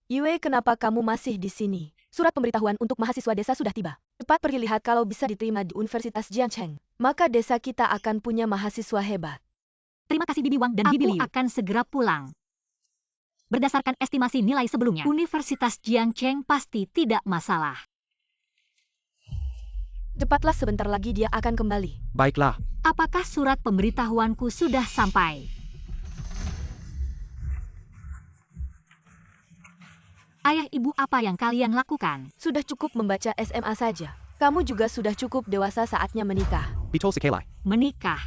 Yue, kenapa kamu masih di sini? Surat pemberitahuan untuk mahasiswa desa sudah tiba. Cepat pergi lihat kalau bisa diterima di Universitas Jiangcheng. Maka desa kita akan punya mahasiswa hebat. Terima kasih Bibi Wang dan Bibi Liu. Aku akan segera pulang. Berdasarkan estimasi nilai sebelumnya, Universitas Jiangcheng pasti tidak masalah. Cepatlah, sebentar lagi dia akan kembali. Baiklah. Apakah surat pemberitahuanku sudah sampai? Ayah ibu, apa yang kalian lakukan? Sudah cukup membaca SMA saja. Kamu juga sudah cukup dewasa, saatnya menikah. Betul sekali. Menikah.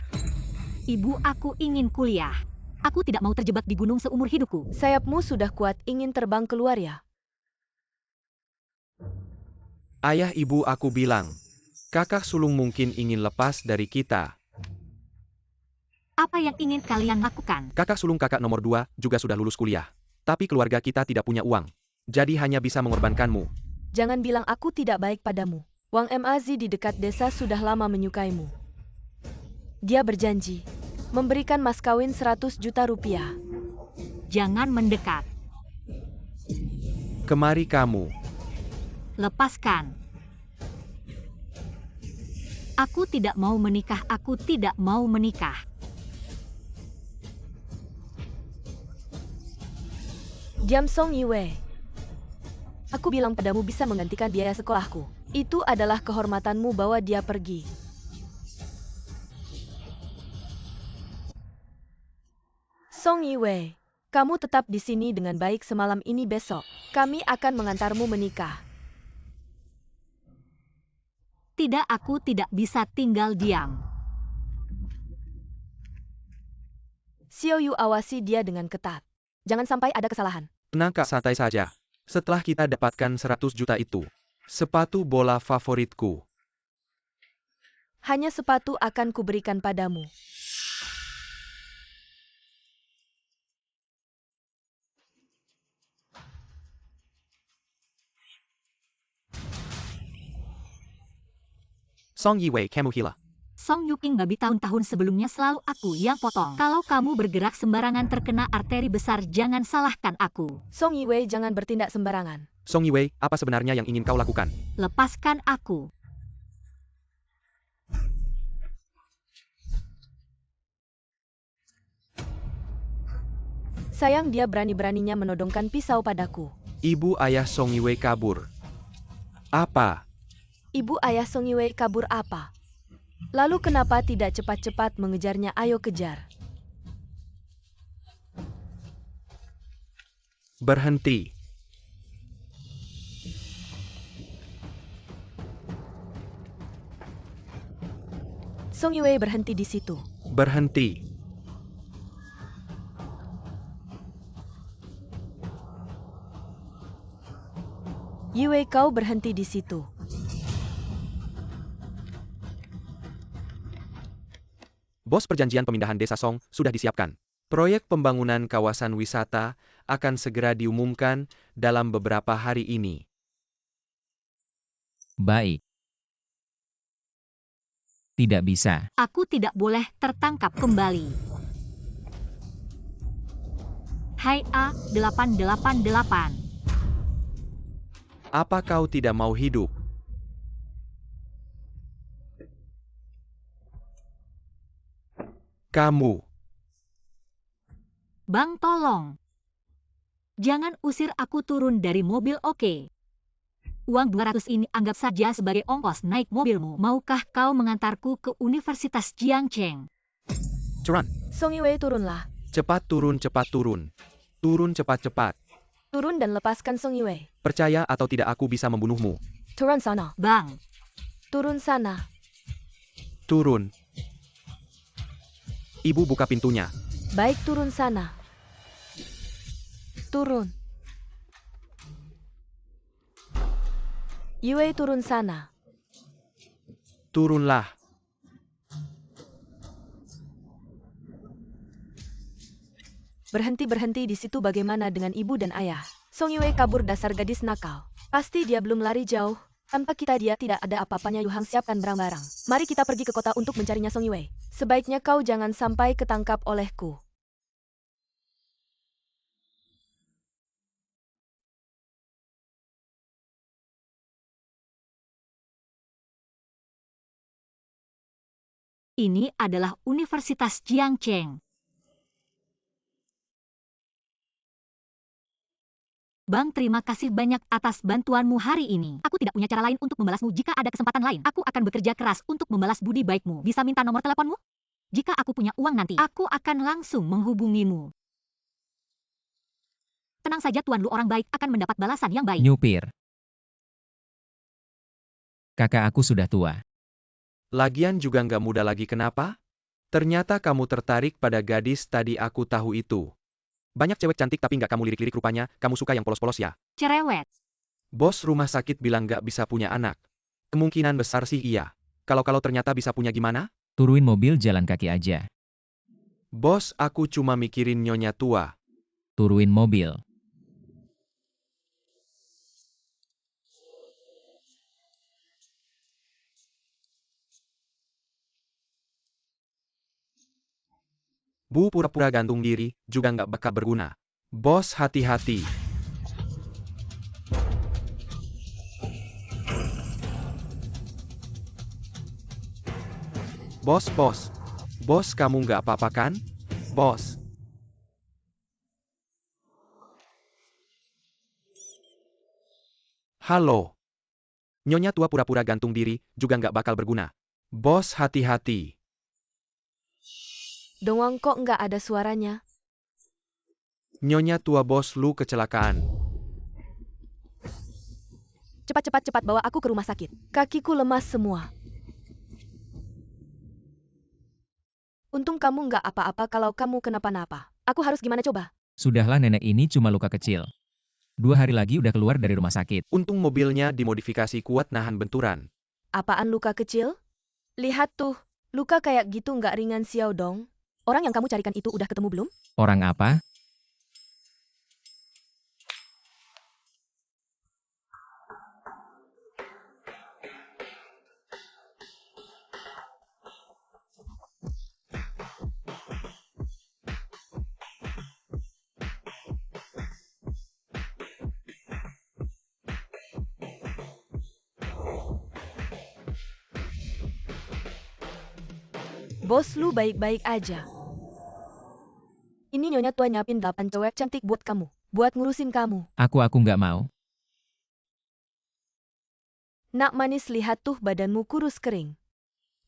Ibu, aku ingin kuliah. Aku tidak mau terjebak di gunung seumur hidupku. Sayapmu sudah kuat, ingin terbang keluar ya? Ayah ibu, aku bilang, kakak sulung mungkin ingin lepas dari kita. Apa yang ingin kalian lakukan? Kakak sulung kakak nomor 2 juga sudah lulus kuliah. Tapi keluarga kita tidak punya uang. Jadi hanya bisa mengorbankanmu. Jangan bilang aku tidak baik padamu. Wang Mazi di dekat desa sudah lama menyukaimu. Dia berjanji memberikan mas kawin 100 juta rupiah. Jangan mendekat. Kemari kamu. Lepaskan. Aku tidak mau menikah, aku tidak mau menikah. Diam, Song Yue. Aku bilang padamu bisa menggantikan biaya sekolahku. Itu adalah kehormatanmu, bawa dia pergi. Song Yue, kamu tetap di sini dengan baik semalam ini. Besok kami akan mengantarmu menikah. Tidak, aku tidak bisa tinggal diam. Xiao Yu, awasi dia dengan ketat. Jangan sampai ada kesalahan. Tenang kak, santai saja. Setelah kita dapatkan 100 juta itu, sepatu bola favoritku. Hanya sepatu akan kuberikan padamu. Song Yiwei, kamu gila. Song Yuking babi tahun-tahun sebelumnya selalu aku yang potong. Kalau kamu bergerak sembarangan terkena arteri besar, jangan salahkan aku. Song Yue, jangan bertindak sembarangan. Song Yiwei, apa sebenarnya yang ingin kau lakukan? Lepaskan aku. Sayang, dia berani-beraninya menodongkan pisau padaku. Ibu ayah Song Yiwei kabur. Apa? Ibu ayah Song Yue kabur apa? Lalu kenapa tidak cepat-cepat mengejarnya? Ayo kejar. Berhenti. Song Yue berhenti di situ. Berhenti. Yue, kau berhenti di situ. Bos, perjanjian pemindahan desa Song sudah disiapkan. Proyek pembangunan kawasan wisata akan segera diumumkan dalam beberapa hari ini. Baik. Tidak bisa. Aku tidak boleh tertangkap kembali. Hai A888. Apa kau tidak mau hidup? Kamu. Bang, tolong. Jangan usir aku turun dari mobil, oke? Uang 200 ini anggap saja sebagai ongkos naik mobilmu. Maukah kau mengantarku ke Universitas Jiangcheng? Curan. Song Yue, turunlah. Cepat turun, cepat turun. Turun cepat-cepat. Turun dan lepaskan Song Yue. Percaya atau tidak, aku bisa membunuhmu. Turun sana. Bang. Turun sana. Turun. Ibu, buka pintunya. Baik, turun sana. Turun. Yue, turun sana. Turunlah. Berhenti di situ. Bagaimana dengan ibu dan ayah? Song Yue kabur, dasar gadis nakal. Pasti dia belum lari jauh. Tanpa kita dia tidak ada apa-apanya. Yu Hang, siapkan barang-barang. Mari kita pergi ke kota untuk mencarinya, Song Yue. Sebaiknya kau jangan sampai ketangkap olehku. Ini adalah Universitas Jiangcheng. Bang, terima kasih banyak atas bantuanmu hari ini. Aku tidak punya cara lain untuk membalasmu. Jika ada kesempatan lain, aku akan bekerja keras untuk membalas budi baikmu. Bisa minta nomor teleponmu? Jika aku punya uang nanti, aku akan langsung menghubungimu. Tenang saja Tuan Lu, orang baik akan mendapat balasan yang baik. Nyupir. Kakak aku sudah tua. Lagian juga nggak muda lagi kenapa? Ternyata kamu tertarik pada gadis tadi aku tahu itu. Banyak cewek cantik tapi nggak kamu lirik-lirik rupanya, kamu suka yang polos-polos ya? Cerewet. Bos rumah sakit bilang nggak bisa punya anak. Kemungkinan besar sih iya. Kalau ternyata bisa punya gimana? Turuin mobil jalan kaki aja. Bos, aku cuma mikirin nyonya tua. Turuin mobil. Bu pura-pura gantung diri, juga nggak bakal berguna. Bos, hati-hati. Bos. Bos, kamu nggak apa-apa kan? Bos. Halo. Nyonya tua pura-pura gantung diri, juga nggak bakal berguna. Bos, hati-hati. Dongwang, kok nggak ada suaranya? Nyonya tua bos Lu kecelakaan. Cepat bawa aku ke rumah sakit. Kakiku lemas semua. Untung kamu nggak apa-apa. Kalau kamu kenapa-napa, aku harus gimana coba? Sudahlah, nenek ini cuma luka kecil. 2 hari lagi udah keluar dari rumah sakit. Untung mobilnya dimodifikasi kuat nahan benturan. Apaan luka kecil? Lihat tuh, luka kayak gitu nggak ringan Xiao Dong. Orang yang kamu carikan itu udah ketemu belum? Orang apa? Bos Lu baik-baik aja. Ini nyonya tua nyapin 8 cewek cantik buat kamu. Buat ngurusin kamu. Aku nggak mau. Nak manis, lihat tuh badanmu kurus kering.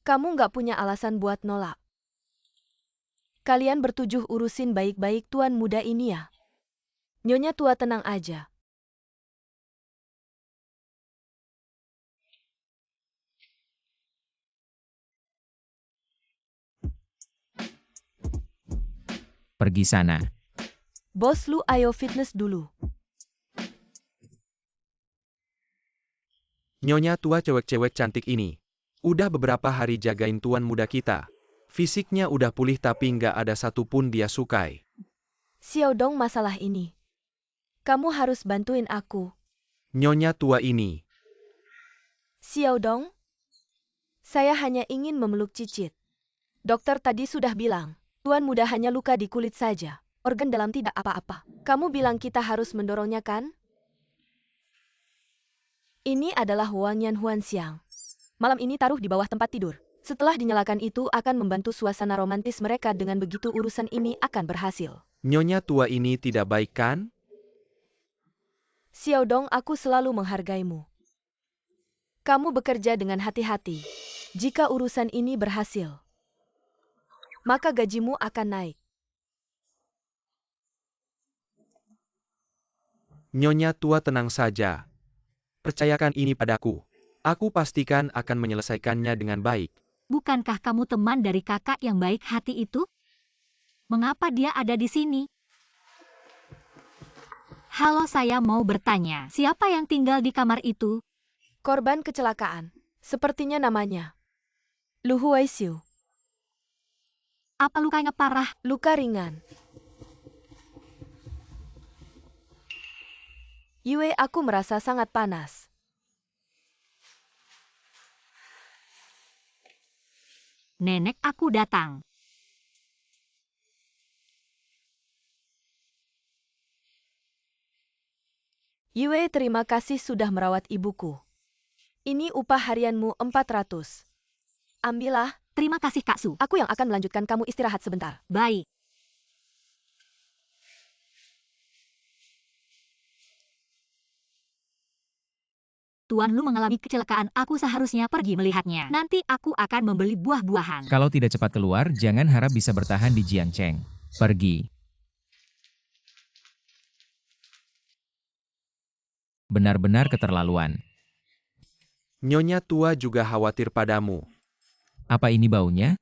Kamu nggak punya alasan buat nolak. Kalian bertujuh urusin baik-baik tuan muda ini ya. Nyonya tua tenang aja. Pergi sana. Bos Lu, ayo fitness dulu. Nyonya tua cewek-cewek cantik ini. Udah beberapa hari jagain tuan muda kita. Fisiknya udah pulih tapi nggak ada satupun dia sukai. Xiao Dong, masalah ini. Kamu harus bantuin aku. Nyonya tua ini. Xiao Dong, saya hanya ingin memeluk Cicit. Dokter tadi sudah bilang, tuan muda hanya luka di kulit saja. Organ dalam tidak apa-apa. Kamu bilang kita harus mendorongnya kan? Ini adalah wangian Huan Xiang. Malam ini taruh di bawah tempat tidur. Setelah dinyalakan itu akan membantu suasana romantis mereka, dengan begitu urusan ini akan berhasil. Nyonya tua ini tidak baik kan? Xiao Dong, aku selalu menghargaimu. Kamu bekerja dengan hati-hati. Jika urusan ini berhasil, maka gajimu akan naik. Nyonya tua tenang saja. Percayakan ini padaku. Aku pastikan akan menyelesaikannya dengan baik. Bukankah kamu teman dari kakak yang baik hati itu? Mengapa dia ada di sini? Halo, saya mau bertanya, siapa yang tinggal di kamar itu? Korban kecelakaan. Sepertinya namanya Lu Huaixiu. Apa lukanya parah? Luka ringan. Yue, aku merasa sangat panas. Nenek aku datang. Yue, terima kasih sudah merawat ibuku. Ini upah harianmu 400. Ambillah. Terima kasih Kak Su. Aku yang akan melanjutkan, kamu istirahat sebentar. Baik. Tuan Lu mengalami kecelakaan, aku seharusnya pergi melihatnya. Nanti aku akan membeli buah-buahan. Kalau tidak cepat keluar, jangan harap bisa bertahan di Jiangcheng. Pergi. Benar-benar keterlaluan. Nyonya tua juga khawatir padamu. Apa ini baunya?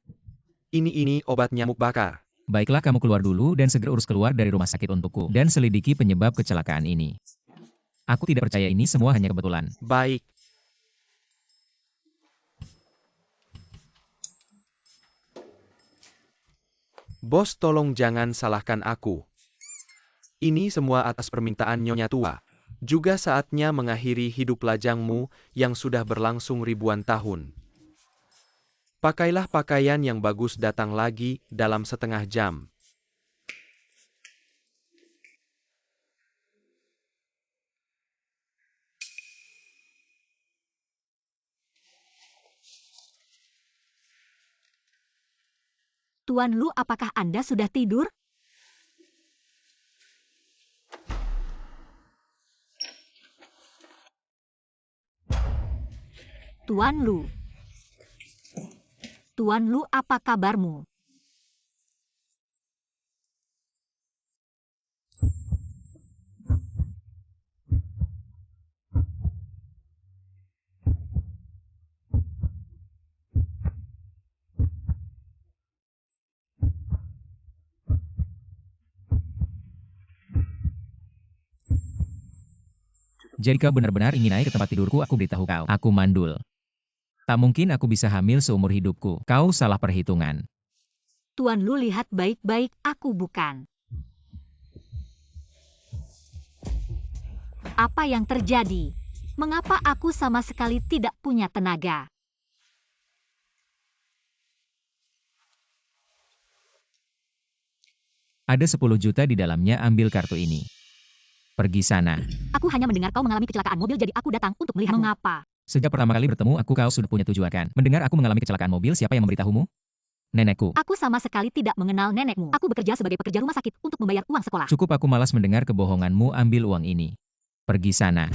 Ini obat nyamuk bakar. Baiklah, kamu keluar dulu dan segera urus keluar dari rumah sakit untukku. Dan selidiki penyebab kecelakaan ini. Aku tidak percaya ini semua hanya kebetulan. Baik. Bos, tolong jangan salahkan aku. Ini semua atas permintaan Nyonya tua. Juga saatnya mengakhiri hidup lajangmu yang sudah berlangsung ribuan tahun. Pakailah pakaian yang bagus, datang lagi dalam setengah jam. Tuan Lu, apakah Anda sudah tidur? Tuan Lu. Tuan Lu, apa kabarmu? Jadi kau benar-benar ingin naik ke tempat tidurku, aku beritahu kau. Aku mandul. Tak mungkin aku bisa hamil seumur hidupku. Kau salah perhitungan. Tuan Lu, lihat baik-baik, aku bukan. Apa yang terjadi? Mengapa aku sama sekali tidak punya tenaga? Ada 10 juta di dalamnya, ambil kartu ini. Pergi sana. Aku hanya mendengar kau mengalami kecelakaan mobil, jadi aku datang untuk melihat. Mengapa? Sejak pertama kali bertemu aku, kau sudah punya tujuan kan? Mendengar aku mengalami kecelakaan mobil, siapa yang memberitahumu? Nenekku. Aku sama sekali tidak mengenal nenekmu. Aku bekerja sebagai pekerja rumah sakit untuk membayar uang sekolah. Cukup, aku malas mendengar kebohonganmu, ambil uang ini. Pergi sana.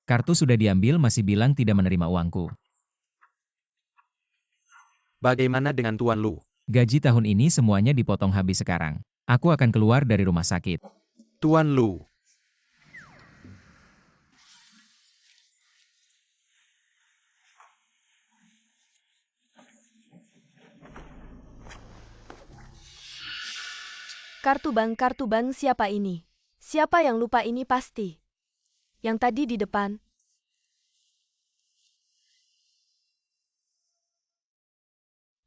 Kartu sudah diambil, masih bilang tidak menerima uangku. Bagaimana dengan Tuan Lu? Gaji tahun ini semuanya dipotong habis sekarang. Aku akan keluar dari rumah sakit. Tuan Lu. Kartu bank, siapa ini? Siapa yang lupa ini pasti? Yang tadi di depan.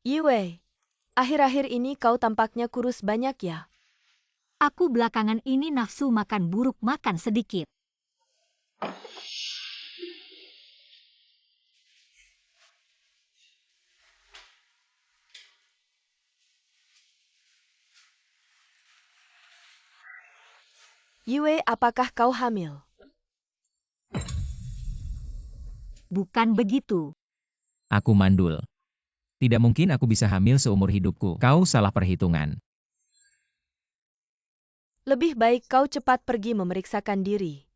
Yue, akhir-akhir ini kau tampaknya kurus banyak ya? Aku belakangan ini nafsu makan buruk, makan sedikit. Yue, apakah kau hamil? Bukan begitu. Aku mandul. Tidak mungkin aku bisa hamil seumur hidupku. Kau salah perhitungan. Lebih baik kau cepat pergi memeriksakan diri.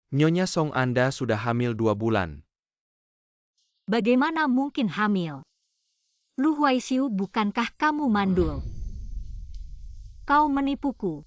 Nyonya Song, Anda sudah hamil 2 bulan. Bagaimana mungkin hamil? Lu Huaisiu, bukankah kamu mandul? Kau menipuku.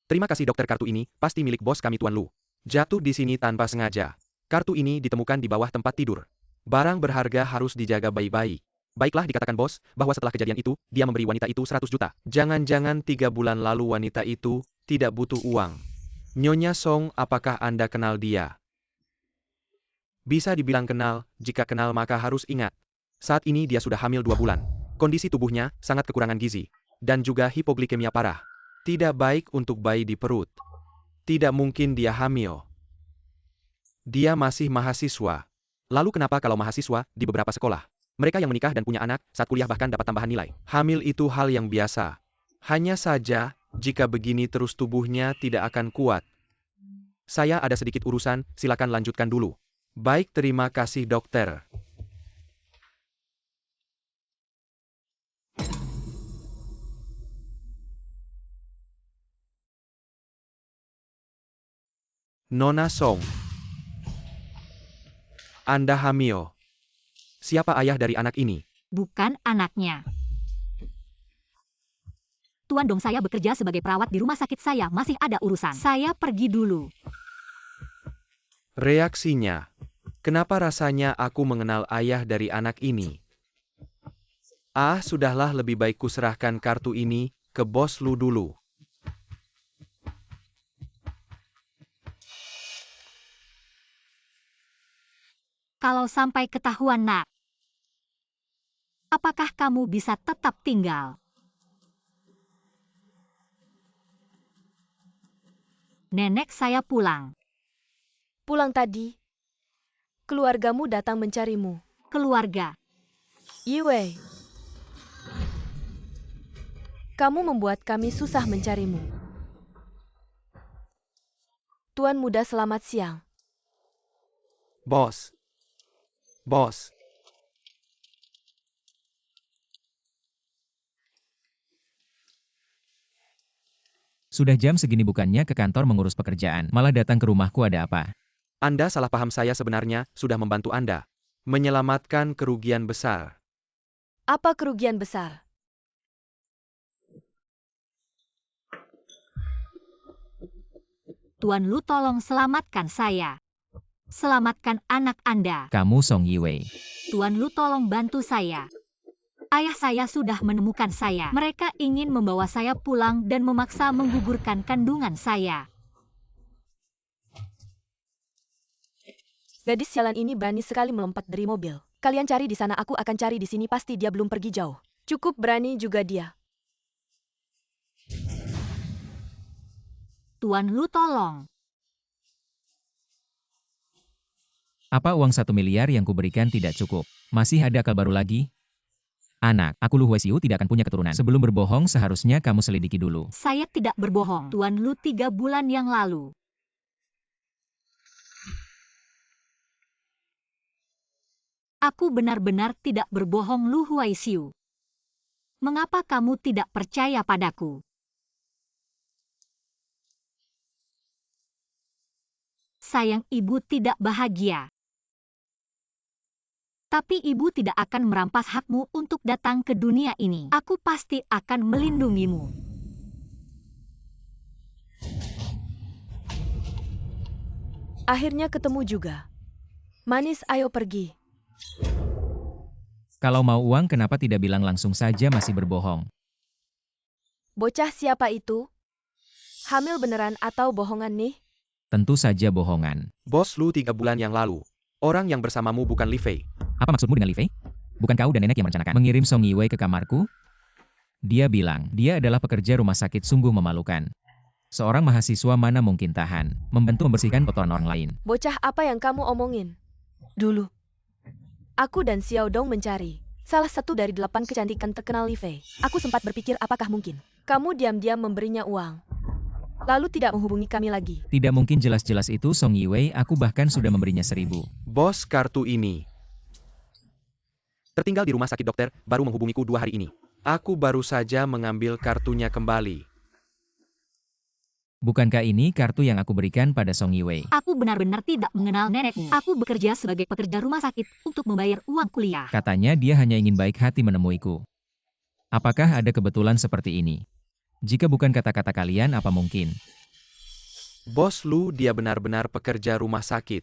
Terima kasih dokter, kartu ini pasti milik bos kami Tuan Lu. Jatuh di sini tanpa sengaja. Kartu ini ditemukan di bawah tempat tidur. Barang berharga harus dijaga baik-baik. Baiklah, dikatakan bos, bahwa setelah kejadian itu, dia memberi wanita itu 100 juta. Jangan-jangan 3 bulan lalu wanita itu tidak butuh uang. Nyonya Song, apakah Anda kenal dia? Bisa dibilang kenal, jika kenal maka harus ingat. Saat ini dia sudah hamil 2 bulan. Kondisi tubuhnya sangat kekurangan gizi. Dan juga hipoglikemia parah. Tidak baik untuk bayi di perut. Tidak mungkin dia hamil. Dia masih mahasiswa. Lalu kenapa kalau mahasiswa di beberapa sekolah, mereka yang menikah dan punya anak saat kuliah bahkan dapat tambahan nilai? Hamil itu hal yang biasa. Hanya saja, jika begini terus tubuhnya tidak akan kuat. Saya ada sedikit urusan, silakan lanjutkan dulu. Baik, terima kasih dokter. Nona Song, Anda hamil. Siapa ayah dari anak ini? Bukan anaknya. Tuan Dong, saya bekerja sebagai perawat di rumah sakit, saya masih ada urusan. Saya pergi dulu. Reaksinya. Kenapa rasanya aku mengenal ayah dari anak ini? Ah, sudahlah, lebih baik ku serahkan kartu ini ke bos Lu dulu. Kalau sampai ketahuan, Nak, apakah kamu bisa tetap tinggal? Nenek saya pulang. Pulang tadi. Keluargamu datang mencarimu. Keluarga. Yue. Kamu membuat kami susah mencarimu. Tuan muda, selamat siang. Bos. Bos. Sudah jam segini bukannya ke kantor mengurus pekerjaan, malah datang ke rumahku, ada apa? Anda salah paham, saya sebenarnya sudah membantu Anda. Menyelamatkan kerugian besar. Apa kerugian besar? Tuan Lu, tolong selamatkan saya. Selamatkan anak Anda. Kamu Song Yiwei. Tuan Lu, tolong bantu saya. Ayah saya sudah menemukan saya. Mereka ingin membawa saya pulang dan memaksa menggugurkan kandungan saya. Gadis sialan ini berani sekali melompat dari mobil. Kalian cari di sana, aku akan cari di sini, pasti dia belum pergi jauh. Cukup berani juga dia. Tuan Lu, tolong. Apa uang 1 miliar yang kuberikan tidak cukup? Masih ada kabar baru lagi? Anak, aku Lu Huaisiu tidak akan punya keturunan. Sebelum berbohong seharusnya kamu selidiki dulu. Saya tidak berbohong. Tuan Lu, 3 bulan yang lalu. Aku benar-benar tidak berbohong, Lu Huaisiu. Mengapa kamu tidak percaya padaku? Sayang, ibu tidak bahagia. Tapi ibu tidak akan merampas hakmu untuk datang ke dunia ini. Aku pasti akan melindungimu. Akhirnya ketemu juga. Manis, ayo pergi. Kalau mau uang kenapa tidak bilang langsung saja masih berbohong? Bocah siapa itu? Hamil beneran atau bohongan nih? Tentu saja bohongan. Bos Lu 3 bulan yang lalu. Orang yang bersamamu bukan Li Fei. Apa maksudmu dengan Li Fei? Bukan kau dan nenek yang merencanakan mengirim Song Yiwei ke kamarku? Dia bilang, dia adalah pekerja rumah sakit, sungguh memalukan. Seorang mahasiswa mana mungkin tahan, membantu membersihkan kotoran orang lain. Bocah, apa yang kamu omongin? Dulu, aku dan Xiao Dong mencari salah satu dari 8 kecantikan terkenal Li Fei. Aku sempat berpikir apakah mungkin kamu diam-diam memberinya uang, lalu tidak menghubungi kami lagi. Tidak mungkin, jelas-jelas itu Song Yiwei, aku bahkan sudah memberinya 1000. Bos, kartu ini tertinggal di rumah sakit, dokter baru menghubungiku 2 hari ini. Aku baru saja mengambil kartunya kembali. Bukankah ini kartu yang aku berikan pada Song Yiwei? Aku benar-benar tidak mengenal nenekmu. Aku bekerja sebagai pekerja rumah sakit untuk membayar uang kuliah. Katanya dia hanya ingin baik hati menemuiku. Apakah ada kebetulan seperti ini? Jika bukan kata-kata kalian, apa mungkin? Bos Lu, dia benar-benar pekerja rumah sakit.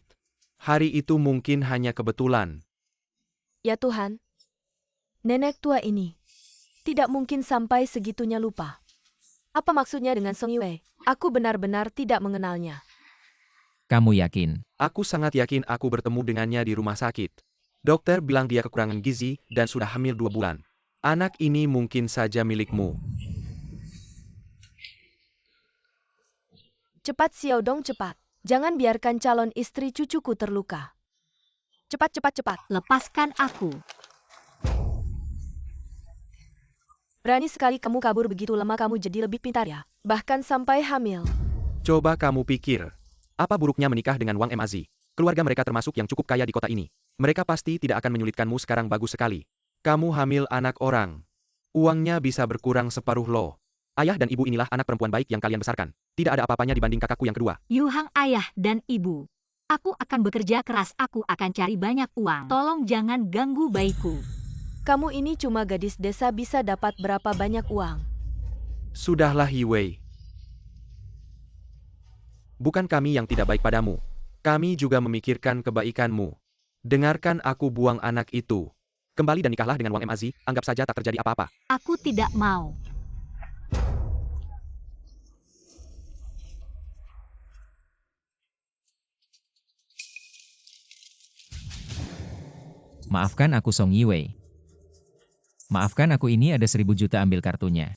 Hari itu mungkin hanya kebetulan. Ya Tuhan, nenek tua ini tidak mungkin sampai segitunya lupa. Apa maksudnya dengan Song Yiwei? Aku benar-benar tidak mengenalnya. Kamu yakin? Aku sangat yakin aku bertemu dengannya di rumah sakit. Dokter bilang dia kekurangan gizi dan sudah hamil 2 bulan. Anak ini mungkin saja milikmu. Cepat Xiao Dong, cepat. Jangan biarkan calon istri cucuku terluka. Cepat, cepat, cepat. Lepaskan aku. Berani sekali kamu kabur begitu lama, kamu jadi lebih pintar ya. Bahkan sampai hamil. Coba kamu pikir. Apa buruknya menikah dengan Wang Mazi? Keluarga mereka termasuk yang cukup kaya di kota ini. Mereka pasti tidak akan menyulitkanmu sekarang, bagus sekali. Kamu hamil anak orang. Uangnya bisa berkurang separuh loh. Ayah dan ibu inilah anak perempuan baik yang kalian besarkan. Tidak ada apa-apanya dibanding kakakku yang kedua. Yu Hang, ayah dan ibu. Aku akan bekerja keras, aku akan cari banyak uang. Tolong jangan ganggu bayiku. Kamu ini cuma gadis desa, bisa dapat berapa banyak uang? Sudahlah Hiwei. Bukan kami yang tidak baik padamu. Kami juga memikirkan kebaikanmu. Dengarkan aku, buang anak itu. Kembali dan nikahlah dengan Wang Mazi, anggap saja tak terjadi apa-apa. Aku tidak mau. Maafkan aku Song Yiwei. Maafkan aku, ini ada 1.000 juta, ambil kartunya.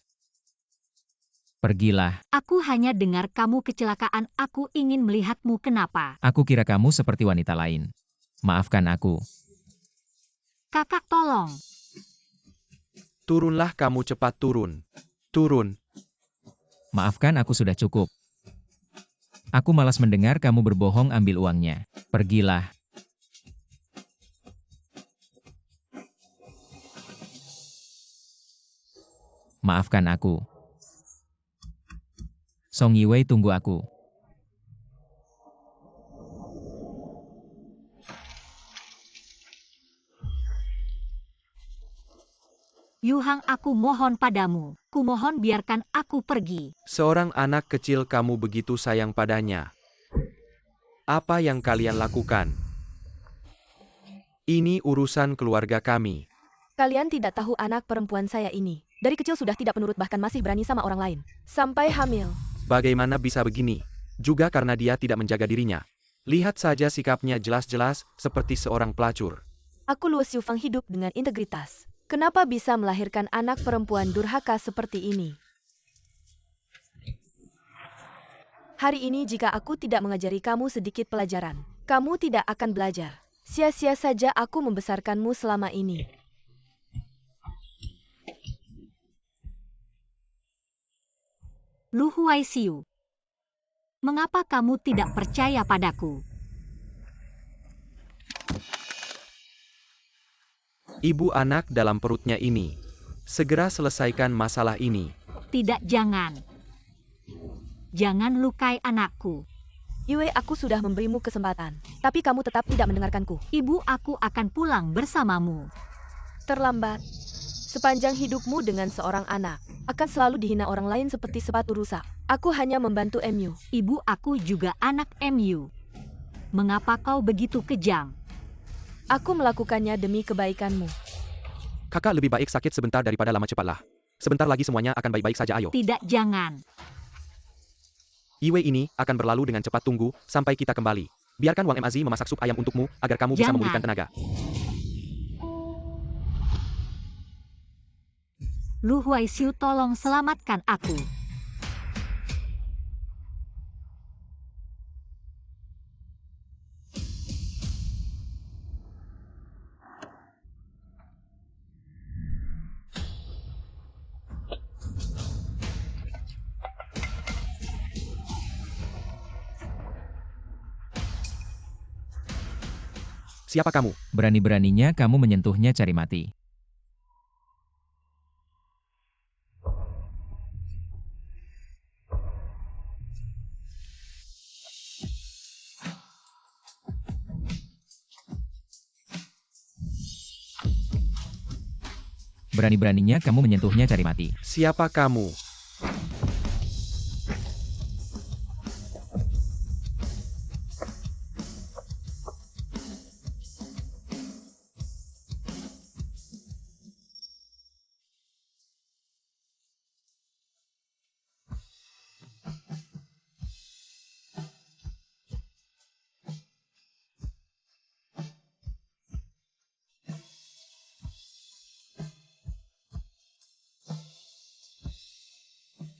Pergilah. Aku hanya dengar kamu kecelakaan, aku ingin melihatmu kenapa. Aku kira kamu seperti wanita lain. Maafkan aku. Kakak, tolong. Turunlah kamu, cepat turun. Turun. Maafkan aku, sudah cukup. Aku malas mendengar kamu berbohong, ambil uangnya. Pergilah. Maafkan aku. Song Yiwei, tunggu aku. Yu Hang, aku mohon padamu. Kumohon biarkan aku pergi. Seorang anak kecil kamu begitu sayang padanya. Apa yang kalian lakukan? Ini urusan keluarga kami. Kalian tidak tahu anak perempuan saya ini. Dari kecil sudah tidak penurut, bahkan masih berani sama orang lain. Sampai hamil. Bagaimana bisa begini? Juga karena dia tidak menjaga dirinya. Lihat saja sikapnya, jelas-jelas seperti seorang pelacur. Aku Luo Xiufang hidup dengan integritas. Kenapa bisa melahirkan anak perempuan durhaka seperti ini? Hari ini jika aku tidak mengajari kamu sedikit pelajaran, kamu tidak akan belajar. Sia-sia saja aku membesarkanmu selama ini. Lu Huaisiu. Mengapa kamu tidak percaya padaku? Ibu anak dalam perutnya ini. Segera selesaikan masalah ini. Tidak, jangan. Jangan lukai anakku. Yue, aku sudah memberimu kesempatan, tapi kamu tetap tidak mendengarkanku. Ibu, aku akan pulang bersamamu. Terlambat. Sepanjang hidupmu dengan seorang anak, akan selalu dihina orang lain seperti sepatu rusak. Aku hanya membantu MU. Ibu, aku juga anak MU. Mengapa kau begitu kejam? Aku melakukannya demi kebaikanmu. Kakak lebih baik sakit sebentar daripada lama, cepatlah. Sebentar lagi semuanya akan baik-baik saja, ayo. Tidak, jangan. Iwe ini akan berlalu dengan cepat, tunggu sampai kita kembali. Biarkan Wang Mazi memasak sup ayam untukmu, agar kamu bisa Jangan. memulihkan tenaga. Lu Huaisiu, tolong selamatkan aku. Siapa kamu? Berani-beraninya kamu menyentuhnya, cari mati. Berani-beraninya kamu menyentuhnya, cari mati. Siapa kamu?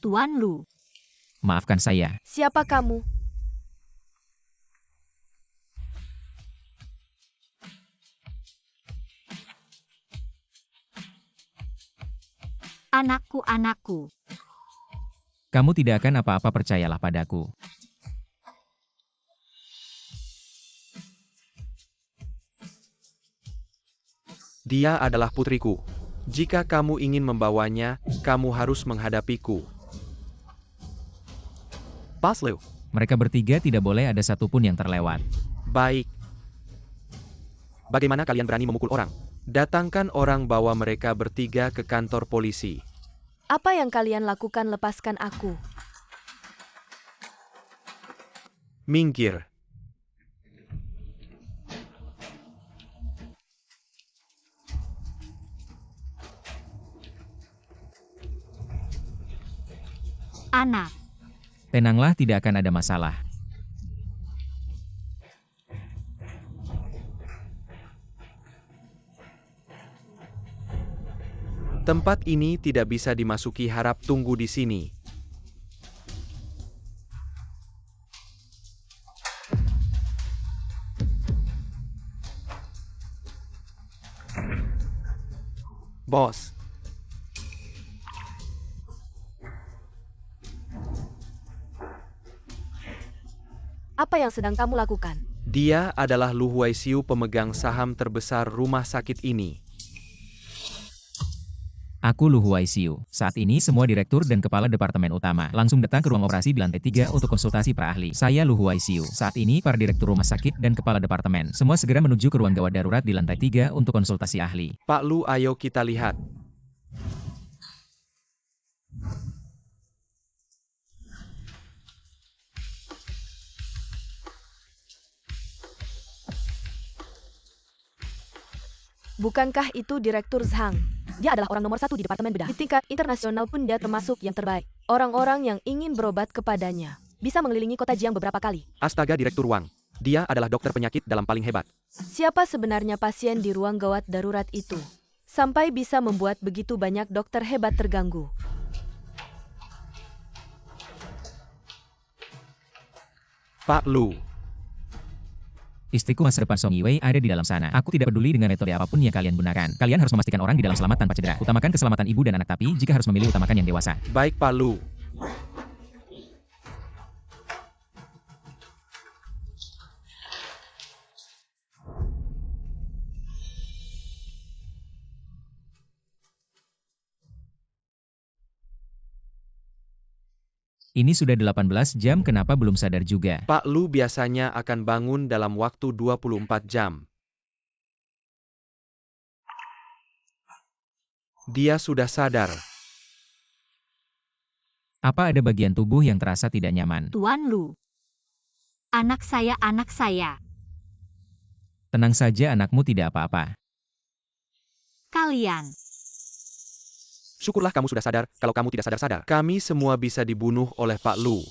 Tuan Lu. Maafkan saya. Siapa kamu? Anakku. Kamu tidak akan apa-apa, percayalah padaku. Dia adalah putriku. Jika kamu ingin membawanya, kamu harus menghadapiku. Pas, Liu. Mereka bertiga tidak boleh ada satupun yang terlewat. Baik. Bagaimana kalian berani memukul orang? Datangkan orang, bawa mereka bertiga ke kantor polisi. Apa yang kalian lakukan? Lepaskan aku. Minggir. Anak. Tenanglah, tidak akan ada masalah. Tempat ini tidak bisa dimasuki, harap tunggu di sini. Bos. Apa yang sedang kamu lakukan? Dia adalah Lu Huaisiu, pemegang saham terbesar rumah sakit ini. Aku Lu Huaisiu. Saat ini semua direktur dan kepala departemen utama langsung datang ke ruang operasi di lantai 3 untuk konsultasi para ahli. Saya Lu Huaisiu. Saat ini para direktur rumah sakit dan kepala departemen semua segera menuju ke ruang gawat darurat di lantai 3 untuk konsultasi ahli. Pak Lu, ayo kita lihat. Bukankah itu Direktur Zhang? Dia adalah orang nomor 1 di departemen bedah. Di tingkat internasional pun dia termasuk yang terbaik. Orang-orang yang ingin berobat kepadanya bisa mengelilingi kota Jiang beberapa kali. Astaga, Direktur Wang. Dia adalah dokter penyakit dalam paling hebat. Siapa sebenarnya pasien di ruang gawat darurat itu? Sampai bisa membuat begitu banyak dokter hebat terganggu. Pak Lu. Istriku masa depan Song Yiwei ada di dalam sana. Aku tidak peduli dengan metode apapun yang kalian gunakan. Kalian harus memastikan orang di dalam selamat tanpa cedera. Utamakan keselamatan ibu dan anak, tapi jika harus memilih, utamakan yang dewasa. Baik, Pak Lu. Ini sudah 18 jam, kenapa belum sadar juga? Pak Lu biasanya akan bangun dalam waktu 24 jam. Dia sudah sadar. Apa ada bagian tubuh yang terasa tidak nyaman? Tuan Lu. Anak saya. Tenang saja, anakmu tidak apa-apa. Kalian. Syukurlah kamu sudah sadar. Kalau kamu tidak sadar-sadar, kami semua bisa dibunuh oleh Pak Lu.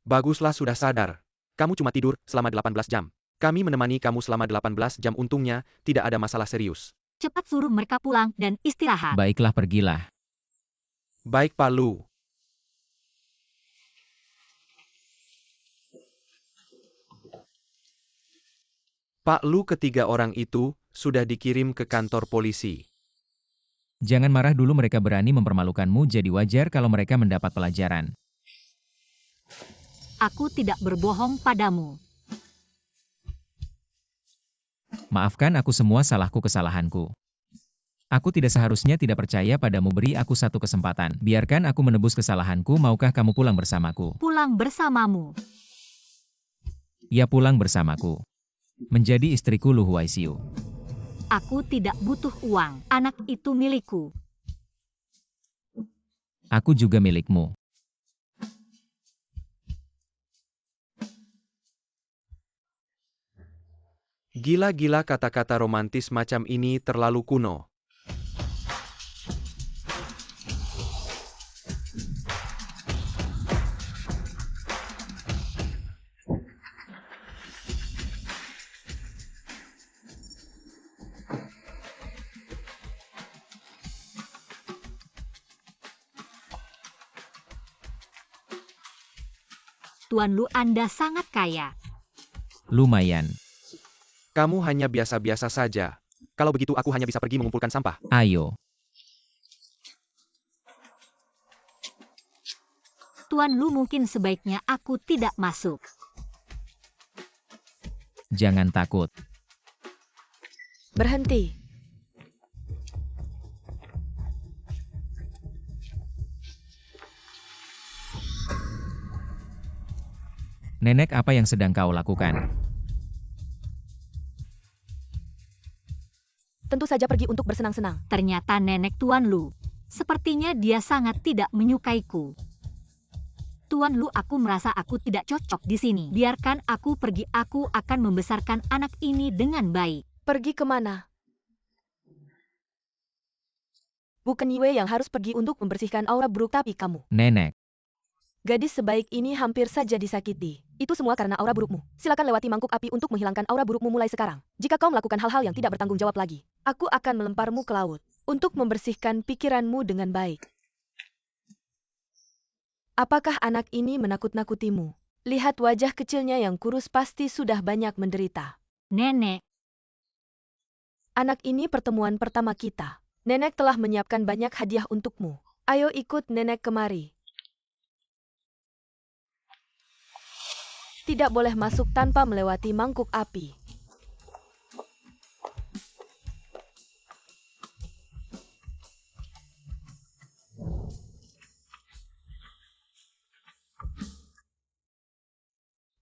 Baguslah sudah sadar. Kamu cuma tidur selama 18 jam. Kami menemani kamu selama 18 jam, untungnya tidak ada masalah serius. Cepat suruh mereka pulang dan istirahat. Baiklah, pergilah. Baik, Pak Lu. Pak Lu, ketiga orang itu sudah dikirim ke kantor polisi. Jangan marah dulu, mereka berani mempermalukanmu, jadi wajar kalau mereka mendapat pelajaran. Aku tidak berbohong padamu. Maafkan aku, semua salahku, kesalahanku. Aku tidak seharusnya tidak percaya padamu, beri aku satu kesempatan. Biarkan aku menebus kesalahanku, maukah kamu pulang bersamaku? Pulang bersamamu. Ya, pulang bersamaku. Menjadi istriku Lu Huaisiu. Aku tidak butuh uang. Anak itu milikku. Aku juga milikmu. Gila-gila, kata-kata romantis macam ini terlalu kuno. Tuan Lu, Anda sangat kaya. Lumayan. Kamu hanya biasa-biasa saja. Kalau begitu aku hanya bisa pergi mengumpulkan sampah. Ayo. Tuan Lu, mungkin sebaiknya aku tidak masuk. Jangan takut. Berhenti. Nenek, apa yang sedang kau lakukan? Tentu saja pergi untuk bersenang-senang. Ternyata nenek Tuan Lu. Sepertinya dia sangat tidak menyukaiku. Tuan Lu, aku merasa aku tidak cocok di sini. Biarkan aku pergi, aku akan membesarkan anak ini dengan baik. Pergi kemana? Bukan Yue yang harus pergi untuk membersihkan aura buruk, tapi kamu. Nenek, Gadis sebaik ini hampir saja disakiti. Itu semua karena aura burukmu. Silakan lewati mangkuk api untuk menghilangkan aura burukmu mulai sekarang. Jika kau melakukan hal-hal yang tidak bertanggung jawab lagi, aku akan melemparmu ke laut untuk membersihkan pikiranmu dengan baik. Apakah anak ini menakut-nakutimu? Lihat wajah kecilnya yang kurus, pasti sudah banyak menderita. Nenek, Anak ini pertemuan pertama kita. Nenek telah menyiapkan banyak hadiah untukmu. Ayo ikut nenek kemari. Tidak boleh masuk tanpa melewati mangkuk api.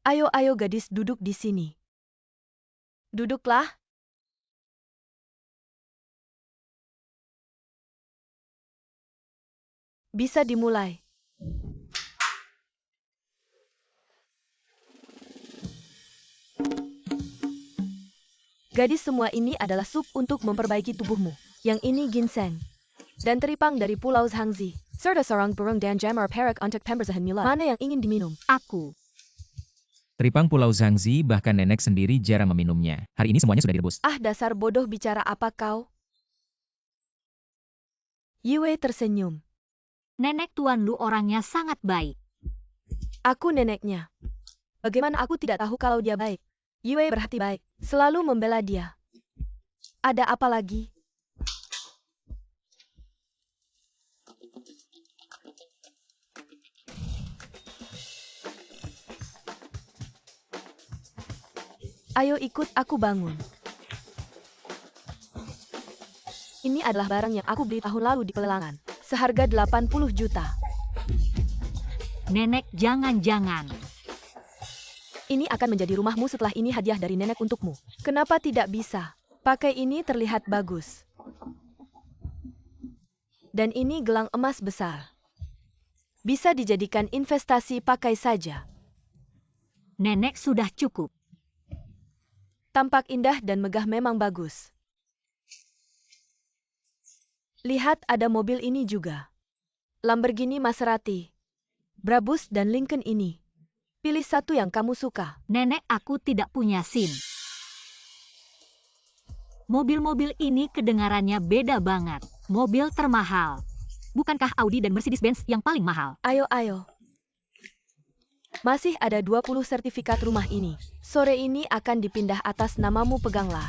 Ayo gadis, duduk di sini. Duduklah. Bisa dimulai. Gadis, semua ini adalah sup untuk memperbaiki tubuhmu. Yang ini ginseng. Dan teripang dari Pulau Zhangzi. Serta sarang burung dan jamur perak untuk pembersihan mula. Mana yang ingin diminum? aku. teripang Pulau Zhangzi, bahkan nenek sendiri jarang meminumnya. Hari ini semuanya sudah direbus. Ah, dasar bodoh, bicara apa kau? Yue tersenyum. Nenek Tuan Lu orangnya sangat baik. Aku neneknya. Bagaimana aku tidak tahu kalau dia baik? Yue berhati baik. Selalu membela dia. Ada apa lagi? Ayo ikut aku bangun. Ini adalah barang yang aku beli tahun lalu di pelelangan. Seharga 80 juta. Nenek, jangan-jangan. Ini akan menjadi rumahmu setelah ini, hadiah dari nenek untukmu. Kenapa tidak bisa? Pakai ini, terlihat bagus. Dan ini gelang emas besar. Bisa dijadikan investasi, pakai saja. Nenek, sudah cukup. Tampak indah dan megah, memang bagus. Lihat, ada mobil ini juga. Lamborghini Maserati, Brabus dan Lincoln ini. Pilih satu yang kamu suka. Nenek, aku tidak punya SIM. Mobil-mobil ini kedengarannya beda banget. Mobil termahal. Bukankah Audi dan Mercedes-Benz yang paling mahal? Ayo. Masih ada 20 sertifikat rumah ini. Sore ini akan dipindah atas namamu, peganglah.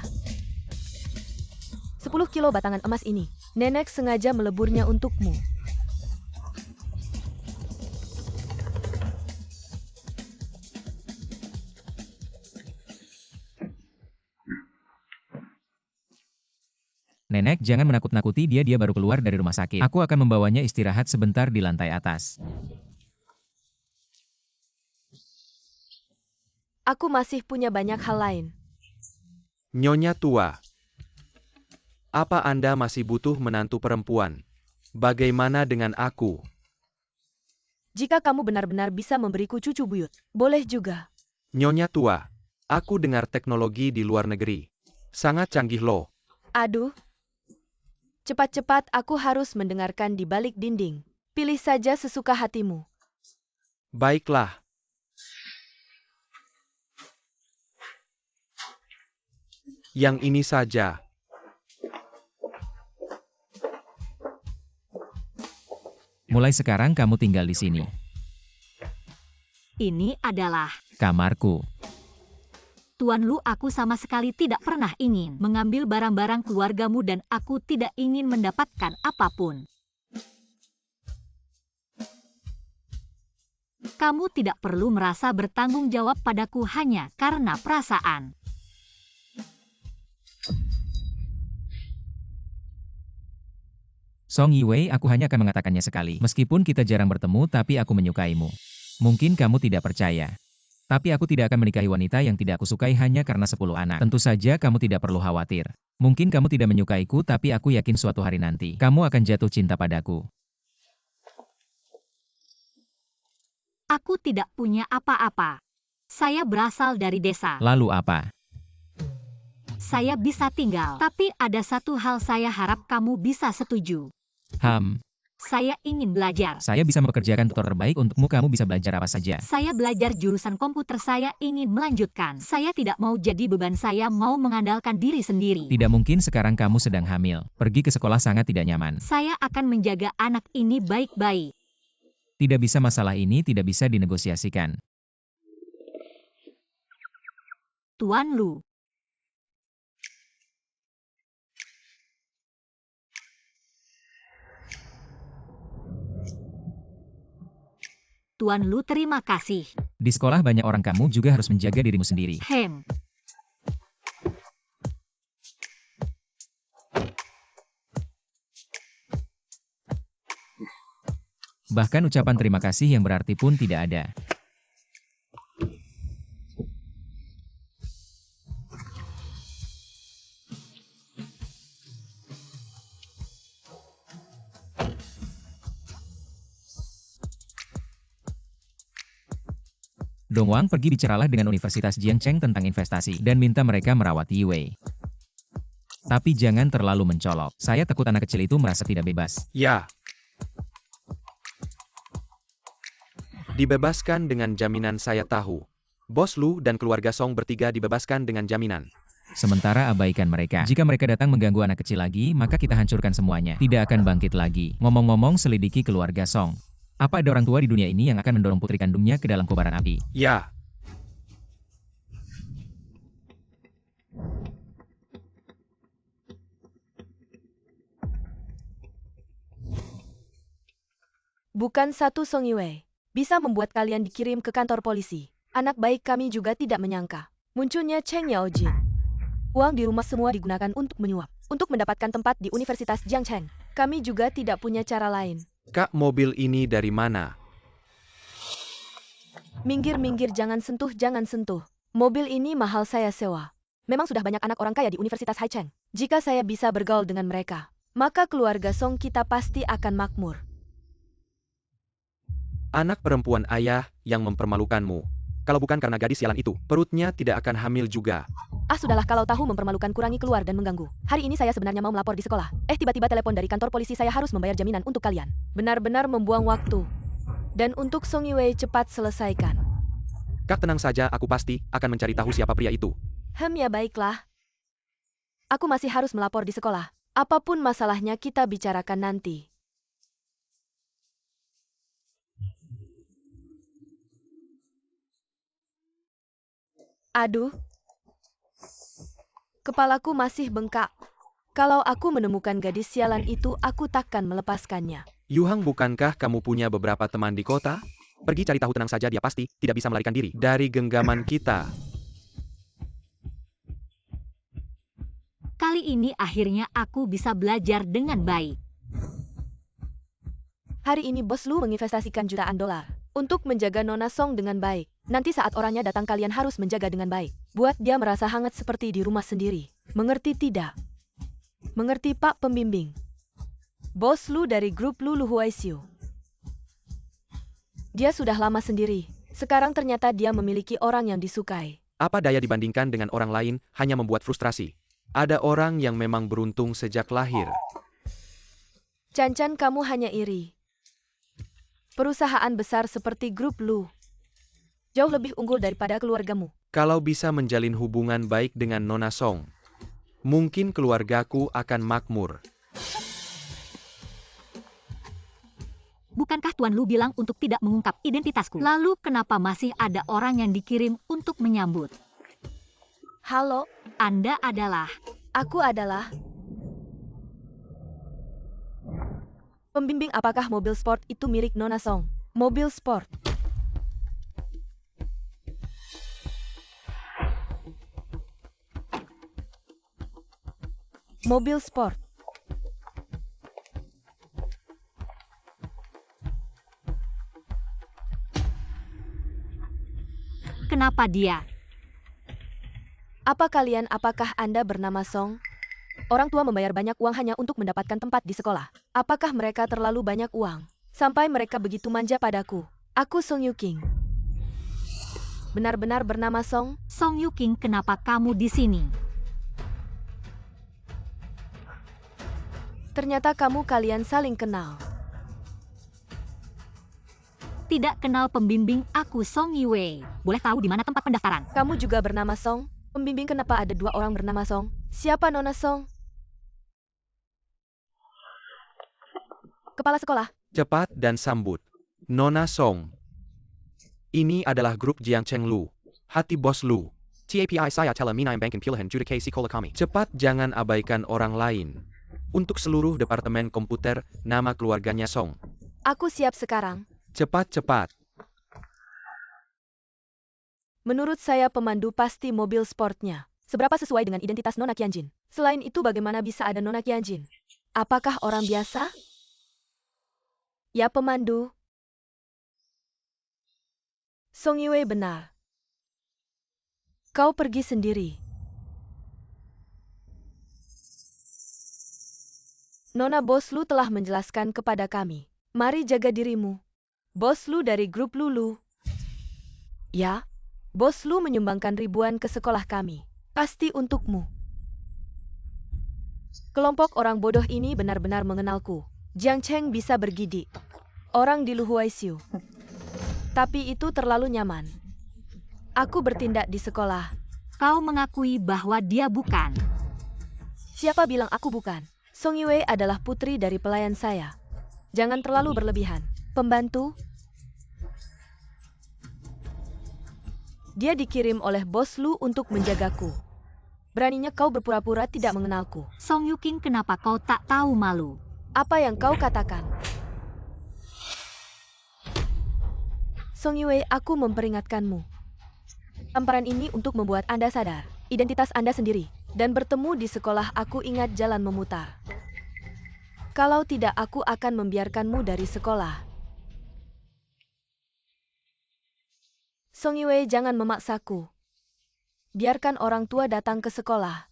10 kilo batangan emas ini. Nenek sengaja meleburnya untukmu. Nenek, jangan menakut-nakuti dia baru keluar dari rumah sakit. Aku akan membawanya istirahat sebentar di lantai atas. Aku masih punya banyak hal lain. Nyonya tua. Apa Anda masih butuh menantu perempuan? Bagaimana dengan aku? Jika kamu benar-benar bisa memberiku cucu buyut, boleh juga. Nyonya tua, aku dengar teknologi di luar negeri sangat canggih loh. Aduh. Cepat-cepat, aku harus mendengarkan di balik dinding. Pilih saja sesuka hatimu. Baiklah. Yang ini saja. Mulai sekarang kamu tinggal di sini. Ini adalah Kamarku. Tuan Lu, aku sama sekali tidak pernah ingin mengambil barang-barang keluargamu dan aku tidak ingin mendapatkan apapun. Kamu tidak perlu merasa bertanggung jawab padaku hanya karena perasaan. Song Yiwei, aku hanya akan mengatakannya sekali. Meskipun kita jarang bertemu, tapi aku menyukaimu. Mungkin kamu tidak percaya. Tapi aku tidak akan menikahi wanita yang tidak aku sukai hanya karena 10 anak. Tentu saja kamu tidak perlu khawatir. Mungkin kamu tidak menyukaiku, tapi aku yakin suatu hari nanti, kamu akan jatuh cinta padaku. Aku tidak punya apa-apa. Saya berasal dari desa. Lalu apa? Saya bisa tinggal. Tapi ada satu hal saya harap kamu bisa setuju. Saya ingin belajar. Saya bisa mempekerjakan tutor terbaik untukmu, kamu bisa belajar apa saja. Saya belajar jurusan komputer, saya ingin melanjutkan. Saya tidak mau jadi beban, saya mau mengandalkan diri sendiri. Tidak mungkin, sekarang kamu sedang hamil. Pergi ke sekolah sangat tidak nyaman. Saya akan menjaga anak ini baik-baik. Tidak bisa, masalah ini tidak bisa dinegosiasikan. Tuan Lu. Tuan Lu, terima kasih. Di sekolah banyak orang, kamu juga harus menjaga dirimu sendiri. Bahkan ucapan terima kasih yang berarti pun tidak ada. Dongwang, pergi bicaralah dengan Universitas Jiangcheng tentang investasi dan minta mereka merawat Yiwei. Tapi jangan terlalu mencolok. Saya takut anak kecil itu merasa tidak bebas. Ya. Dibebaskan dengan jaminan, saya tahu. Bos Lu dan keluarga Song bertiga dibebaskan dengan jaminan. Sementara abaikan mereka. Jika mereka datang mengganggu anak kecil lagi, maka kita hancurkan semuanya. Tidak akan bangkit lagi. Ngomong-ngomong, selidiki keluarga Song. Apa ada orang tua di dunia ini yang akan mendorong putri kandungnya ke dalam kobaran api? Ya. Bukan satu Song Yiwei bisa membuat kalian dikirim ke kantor polisi. Anak baik kami juga tidak menyangka munculnya Cheng Yaojin. Uang di rumah semua digunakan untuk menyuap, untuk mendapatkan tempat di Universitas Jiangcheng. Kami juga tidak punya cara lain. Kak, mobil ini dari mana? Minggir-minggir, jangan sentuh, jangan sentuh. Mobil ini mahal, saya sewa. Memang sudah banyak anak orang kaya di Universitas Haicheng. Jika saya bisa bergaul dengan mereka, maka keluarga Song kita pasti akan makmur. Anak perempuan ayah yang mempermalukanmu. Kalau bukan karena gadis sialan itu, perutnya tidak akan hamil juga. Ah, sudahlah, kalau tahu mempermalukan, kurangi keluar dan mengganggu. Hari ini saya sebenarnya mau melapor di sekolah. Tiba-tiba telepon dari kantor polisi, saya harus membayar jaminan untuk kalian. Benar-benar membuang waktu. Dan untuk Song Yiwei, cepat selesaikan. Kak, tenang saja, aku pasti akan mencari tahu siapa pria itu. Ya baiklah. Aku masih harus melapor di sekolah. Apapun masalahnya kita bicarakan nanti. Aduh. Kepalaku masih bengkak. Kalau aku menemukan gadis sialan itu, aku takkan melepaskannya. Yuhang, bukankah kamu punya beberapa teman di kota? Pergi cari tahu, tenang saja, dia pasti tidak bisa melarikan diri dari genggaman kita. Kali ini akhirnya aku bisa belajar dengan baik. Hari ini Bos Lu menginvestasikan jutaan dolar untuk menjaga Nona Song dengan baik. Nanti saat orangnya datang, kalian harus menjaga dengan baik. Buat dia merasa hangat seperti di rumah sendiri. Mengerti tidak? Mengerti, Pak Pembimbing? Bos Lu dari grup Lu Huaisiu. Dia sudah lama sendiri. Sekarang ternyata dia memiliki orang yang disukai. Apa daya dibandingkan dengan orang lain, hanya membuat frustrasi. Ada orang yang memang beruntung sejak lahir. Cancan, kamu hanya iri. Perusahaan besar seperti grup Lu jauh lebih unggul daripada keluargamu. Kalau bisa menjalin hubungan baik dengan Nona Song, mungkin keluargaku akan makmur. Bukankah Tuan Lu bilang untuk tidak mengungkap identitasku? Lalu kenapa masih ada orang yang dikirim untuk menyambut? Halo, Anda adalah... aku adalah pembimbing. Apakah mobil sport itu milik Nona Song? Mobil sport. Mobil sport. Kenapa dia? Apakah Anda bernama Song? Orang tua membayar banyak uang hanya untuk mendapatkan tempat di sekolah. Apakah mereka terlalu banyak uang? Sampai mereka begitu manja padaku. Aku Song Yuking. Benar-benar bernama Song? Song Yuking, kenapa kamu di sini? Ternyata kalian saling kenal. Tidak kenal pembimbing, aku Song Yue. Boleh tahu di mana tempat pendaftaran? Kamu juga bernama Song? Pembimbing, kenapa ada 2 orang bernama Song? Siapa Nona Song? Kepala sekolah. Cepat dan sambut. Nona Song. Ini adalah grup Jiang Cheng Lu. Hati Bos Lu. TAPI saya telah banking pilihan judikasi sekolah kami. Cepat, jangan abaikan orang lain. Untuk seluruh departemen komputer, nama keluarganya Song. Aku siap sekarang. Cepat-cepat. Menurut saya pemandu pasti mobil sportnya. Seberapa sesuai dengan identitas Nona Qianjin? Selain itu bagaimana bisa ada Nona Qianjin? Apakah orang biasa? Ya pemandu. Song Yue benar. Kau pergi sendiri. Nona Bos Lu telah menjelaskan kepada kami. Mari jaga dirimu. Bos Lu dari grup Lulu. Ya, Bos Lu menyumbangkan ribuan ke sekolah kami. Pasti untukmu. Kelompok orang bodoh ini benar-benar mengenalku. Jiang Cheng bisa bergidik. Orang di Lu Huaisiu. Tapi itu terlalu nyaman. Aku bertindak di sekolah. Kau mengakui bahwa dia bukan. Siapa bilang aku bukan? Song Yue adalah putri dari pelayan saya. Jangan terlalu berlebihan. Pembantu? Dia dikirim oleh Bos Lu untuk menjagaku. Beraninya kau berpura-pura tidak mengenalku. Song Yuking, kenapa kau tak tahu malu? Apa yang kau katakan? Song Yue, aku memperingatkanmu. Tamparan ini untuk membuat Anda sadar identitas Anda sendiri. Dan bertemu di sekolah, aku ingat jalan memutar. Kalau tidak, aku akan membiarkanmu dari sekolah. Song Yue, jangan memaksaku. Biarkan orang tua datang ke sekolah.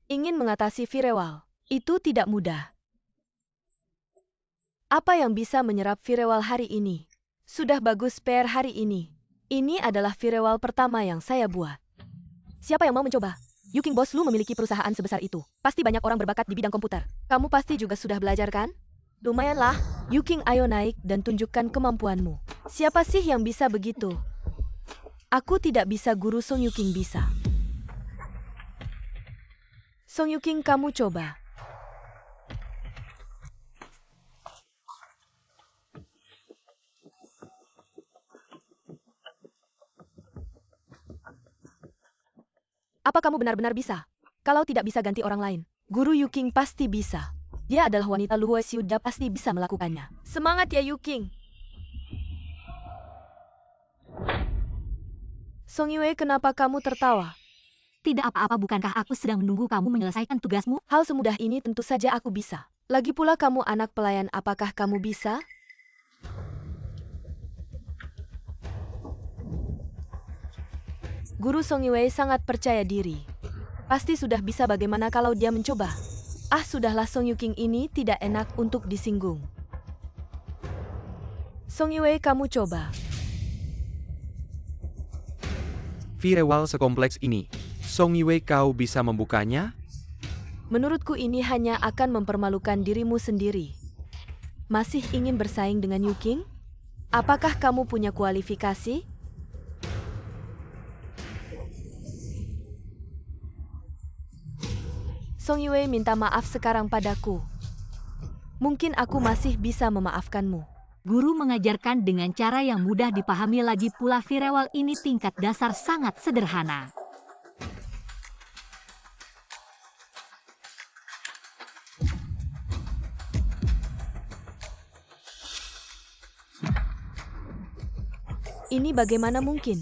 Ingin mengatasi Firewall, itu tidak mudah. Apa yang bisa menyerap Firewall hari ini? Sudah bagus PR hari ini. Ini adalah Firewall pertama yang saya buat. Siapa yang mau mencoba? Yuking, Bos Lu memiliki perusahaan sebesar itu. Pasti banyak orang berbakat di bidang komputer. Kamu pasti juga sudah belajar kan? Lumayanlah. Yuking, ayo naik dan tunjukkan kemampuanmu. Siapa sih yang bisa begitu? Aku tidak bisa, guru. Song Yuking bisa. Song Yuking, kamu coba. Apa kamu benar-benar bisa? Kalau tidak bisa, ganti orang lain. Guru Yuking pasti bisa. Dia adalah wanita Lu Huaisiu, dia pasti bisa melakukannya. Semangat ya Yuking. Song Yue, kenapa kamu tertawa? Tidak apa-apa, bukankah aku sedang menunggu kamu menyelesaikan tugasmu? Hal semudah ini tentu saja aku bisa. Lagi pula kamu anak pelayan, apakah kamu bisa? Guru Song Yue sangat percaya diri. Pasti sudah bisa, bagaimana kalau dia mencoba? Ah, sudahlah, Song Yuking ini tidak enak untuk disinggung. Song Yue, kamu coba. Firewall sekompleks ini. Song Yue, kau bisa membukanya? Menurutku ini hanya akan mempermalukan dirimu sendiri. Masih ingin bersaing dengan Yuking? Apakah kamu punya kualifikasi? Song Yue minta maaf sekarang padaku. Mungkin aku masih bisa memaafkanmu. Guru mengajarkan dengan cara yang mudah dipahami, lagi pula Firewall ini tingkat dasar sangat sederhana. Ini bagaimana mungkin?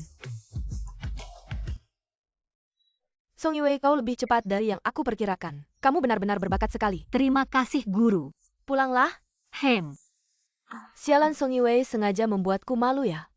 Song Yue, kau lebih cepat dari yang aku perkirakan. Kamu benar-benar berbakat sekali. Terima kasih guru. Pulanglah. Hem. Sialan, Song Yue sengaja membuatku malu ya.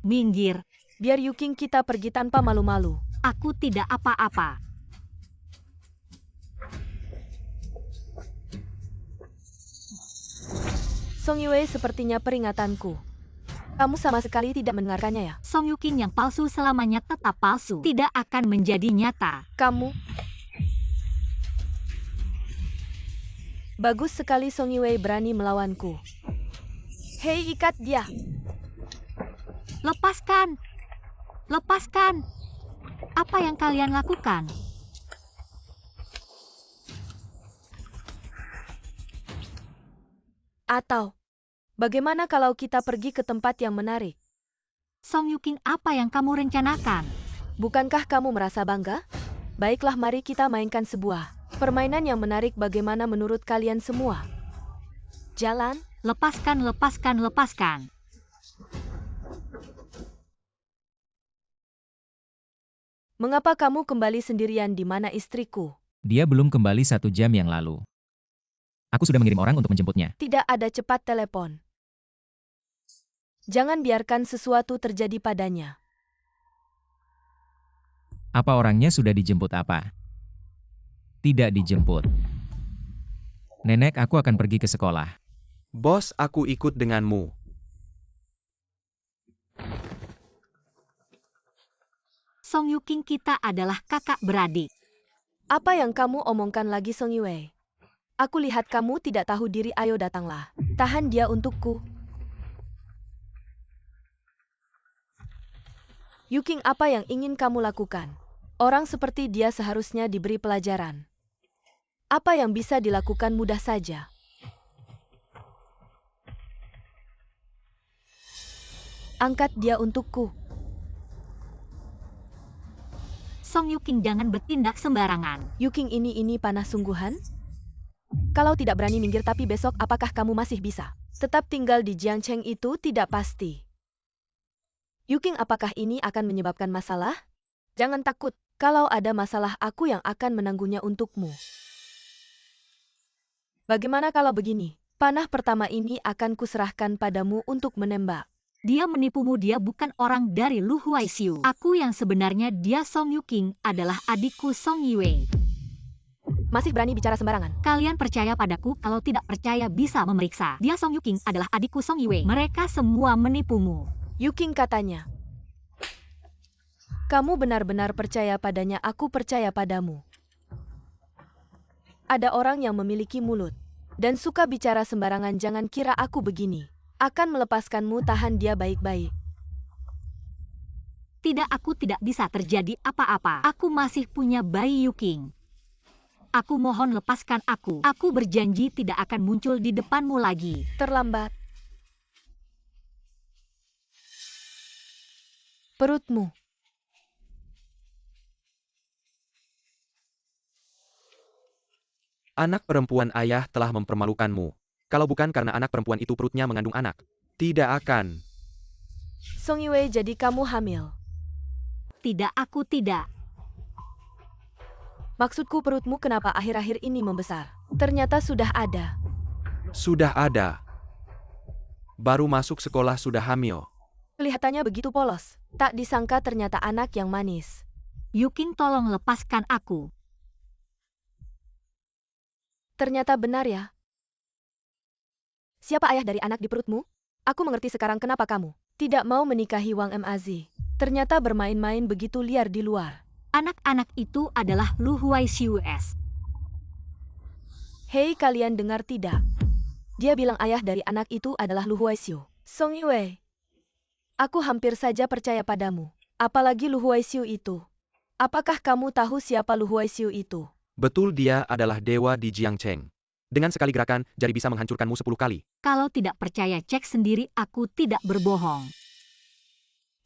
Minggir. Biar Yuking kita pergi tanpa malu-malu. Aku tidak apa-apa. Song Yue, sepertinya peringatanku. Kamu sama sekali tidak mendengarkannya ya? Song Yuking yang palsu selamanya tetap palsu. Tidak akan menjadi nyata. Kamu. Bagus sekali, Song Yue berani melawanku. Hei, ikat dia. Lepaskan. Lepaskan. Apa yang kalian lakukan? Atau, bagaimana kalau kita pergi ke tempat yang menarik? Song Yuking, apa yang kamu rencanakan? Bukankah kamu merasa bangga? Baiklah, mari kita mainkan sebuah permainan yang menarik. Bagaimana menurut kalian semua? Jalan? Lepaskan, lepaskan, lepaskan. Mengapa kamu kembali sendirian? Di mana istriku? Dia belum kembali 1 jam yang lalu. Aku sudah mengirim orang untuk menjemputnya. Tidak ada cepat telepon. Jangan biarkan sesuatu terjadi padanya. Apa orangnya sudah dijemput apa? Tidak dijemput. Nenek, aku akan pergi ke sekolah. Bos, aku ikut denganmu. Song Yuking, kita adalah kakak beradik. Apa yang kamu omongkan lagi, Song Yue? Aku lihat kamu tidak tahu diri. Ayo datanglah. Tahan dia untukku. Yuking, apa yang ingin kamu lakukan? Orang seperti dia seharusnya diberi pelajaran. Apa yang bisa dilakukan mudah saja. Angkat dia untukku. Song Yuking, jangan bertindak sembarangan. Yuking, ini panas sungguhan? Kalau tidak berani minggir, tapi besok apakah kamu masih bisa tetap tinggal di Jiangcheng? Itu tidak pasti. Yuking, apakah ini akan menyebabkan masalah? Jangan takut. Kalau ada masalah, aku yang akan menanggungnya untukmu. Bagaimana kalau begini? Panah pertama ini akan kuserahkan padamu untuk menembak. Dia menipumu, dia bukan orang dari Lu Huaisiu. Aku yang sebenarnya. Dia Song Yuking adalah adikku Song Yue. Masih berani bicara sembarangan? Kalian percaya padaku, kalau tidak percaya bisa memeriksa. Dia Song Yuking adalah adikku Song Yue. Mereka semua menipumu. Yuking katanya. Kamu benar-benar percaya padanya? Aku percaya padamu. Ada orang yang memiliki mulut dan suka bicara sembarangan. Jangan kira aku begini akan melepaskanmu. Tahan dia baik-baik. Tidak, aku tidak bisa terjadi apa-apa. Aku masih punya bayi Yuking. Aku mohon lepaskan aku. Aku berjanji tidak akan muncul di depanmu lagi. Terlambat. Perutmu. Anak perempuan ayah telah mempermalukanmu. Kalau bukan karena anak perempuan itu perutnya mengandung anak, tidak akan. Song Yue, jadi kamu hamil? Tidak, aku tidak. Maksudku, perutmu kenapa akhir-akhir ini membesar? Ternyata sudah ada. Sudah ada. Baru masuk sekolah sudah hamil. Kelihatannya begitu polos. Tak disangka ternyata anak yang manis. Yuking, tolong lepaskan aku. Ternyata benar ya. Siapa ayah dari anak di perutmu? Aku mengerti sekarang kenapa kamu tidak mau menikahi Wang Mazi. Ternyata bermain-main begitu liar di luar. Anak-anak itu adalah Lu Huaishius. Hei, kalian dengar tidak? Dia bilang ayah dari anak itu adalah Lu Huaishiu. Song Yue. Aku hampir saja percaya padamu. Apalagi Lu Huaishiu itu. Apakah kamu tahu siapa Lu Huaishiu itu? Betul, dia adalah dewa di Jiangcheng. Dengan sekali gerakan, jari bisa menghancurkanmu 10 kali. Kalau tidak percaya, cek sendiri, aku tidak berbohong.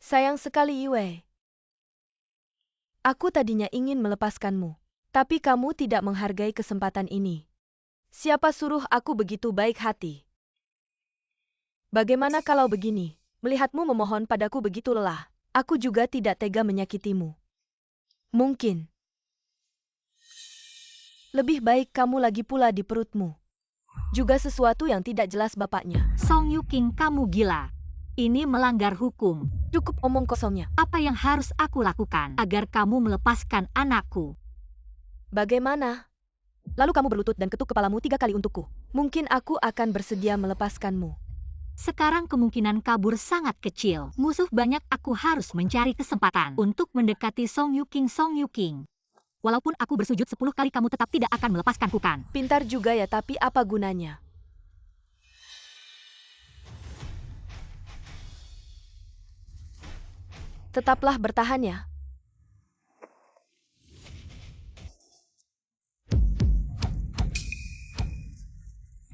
Sayang sekali, Yue. Aku tadinya ingin melepaskanmu. Tapi kamu tidak menghargai kesempatan ini. Siapa suruh aku begitu baik hati? Bagaimana kalau begini? Melihatmu memohon padaku begitu lelah, aku juga tidak tega menyakitimu. Mungkin lebih baik kamu lagi pula di perutmu. Juga sesuatu yang tidak jelas bapaknya. Song Yuking, kamu gila. Ini melanggar hukum. Cukup omong kosongnya. Apa yang harus aku lakukan agar kamu melepaskan anakku? Bagaimana? Lalu kamu berlutut dan ketuk kepalamu 3 kali untukku. Mungkin aku akan bersedia melepaskanmu. Sekarang kemungkinan kabur sangat kecil. Musuh banyak, aku harus mencari kesempatan untuk mendekati Song Yuking. Song Yuking. Walaupun aku bersujud 10 kali, kamu tetap tidak akan melepaskanku, kan? Pintar juga ya, tapi apa gunanya? Tetaplah bertahan ya.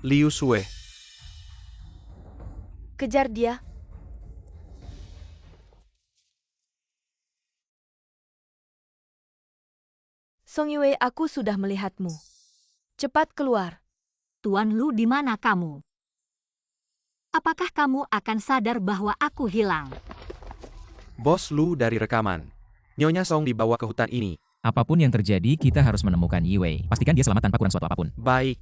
Liu Sue. Kejar dia. Song Yue, aku sudah melihatmu. Cepat keluar. Tuan Lu, di mana kamu? Apakah kamu akan sadar bahwa aku hilang? Bos Lu dari rekaman. Nyonya Song dibawa ke hutan ini. Apapun yang terjadi, kita harus menemukan Yue. Pastikan dia selamat tanpa kurang suatu apapun. Baik.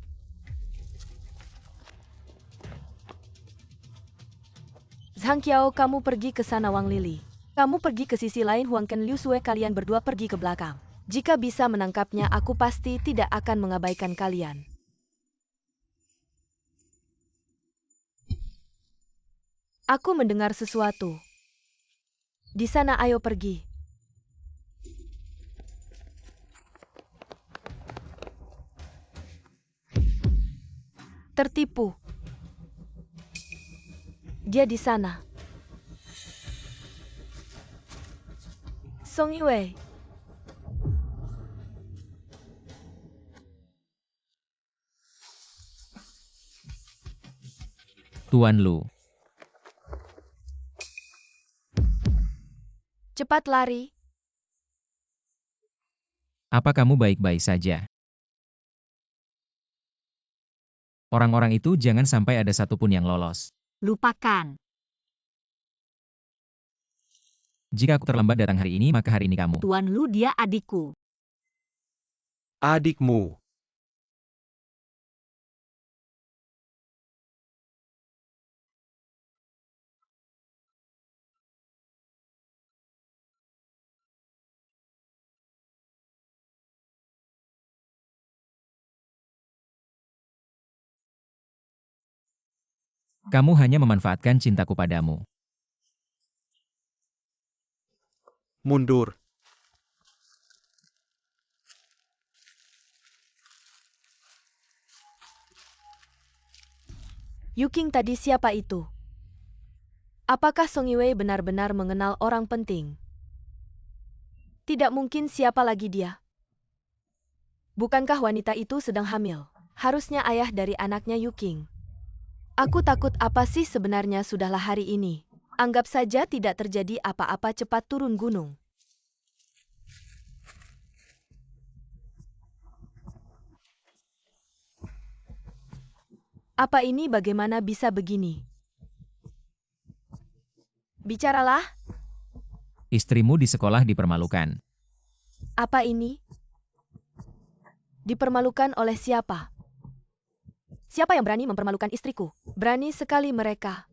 Zhang Qiao, kamu pergi ke sana. Wang Lili, kamu pergi ke sisi lain. Huang Ken, Liu Sue, kalian berdua pergi ke belakang. Jika bisa menangkapnya, aku pasti tidak akan mengabaikan kalian. Aku mendengar sesuatu. Di sana, ayo pergi. Tertipu. Dia di sana. Song Yue. Tuan Lu. Cepat lari. Apa kamu baik-baik saja? Orang-orang itu jangan sampai ada satupun yang lolos. Lupakan. Jika aku terlambat datang hari ini, maka hari ini kamu. Tuan Lu, dia adikku. Adikmu. Kamu hanya memanfaatkan cintaku padamu. Mundur. Yuking, tadi siapa itu? Apakah Song Yue benar-benar mengenal orang penting? Tidak mungkin, siapa lagi dia? Bukankah wanita itu sedang hamil? Harusnya ayah dari anaknya Yuking. Aku takut apa sih sebenarnya? Sudahlah hari ini. Anggap saja tidak terjadi apa-apa, cepat turun gunung. Apa ini, bagaimana bisa begini? Bicaralah. Istrimu di sekolah dipermalukan. Apa ini? Dipermalukan oleh siapa? Siapa yang berani mempermalukan istriku? Berani sekali mereka.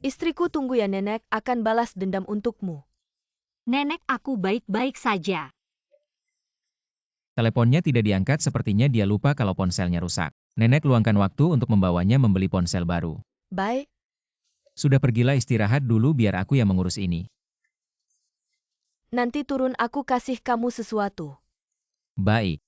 Istriku tunggu ya nenek akan balas dendam untukmu. Nenek, aku baik-baik saja. Teleponnya tidak diangkat, sepertinya dia lupa kalau ponselnya rusak. Nenek luangkan waktu untuk membawanya membeli ponsel baru. Baik, Sudah, pergilah istirahat dulu biar aku yang mengurus ini. nanti turun aku kasih kamu sesuatu. Baik.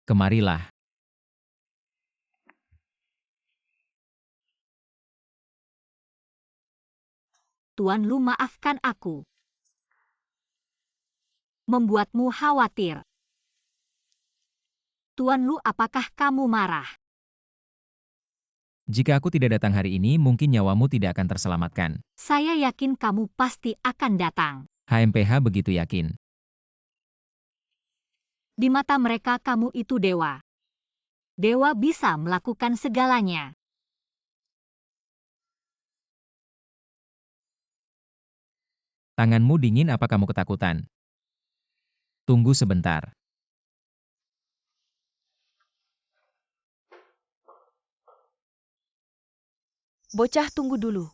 Kemarilah. Tuan Lu, maafkan aku. Membuatmu khawatir. Tuan Lu, apakah kamu marah? Jika aku tidak datang hari ini, mungkin nyawamu tidak akan terselamatkan. Saya yakin kamu pasti akan datang. HMPH begitu yakin. Di mata mereka kamu itu dewa. Dewa bisa melakukan segalanya. Tanganmu dingin, apa kamu ketakutan? Tunggu sebentar. Bocah, tunggu dulu.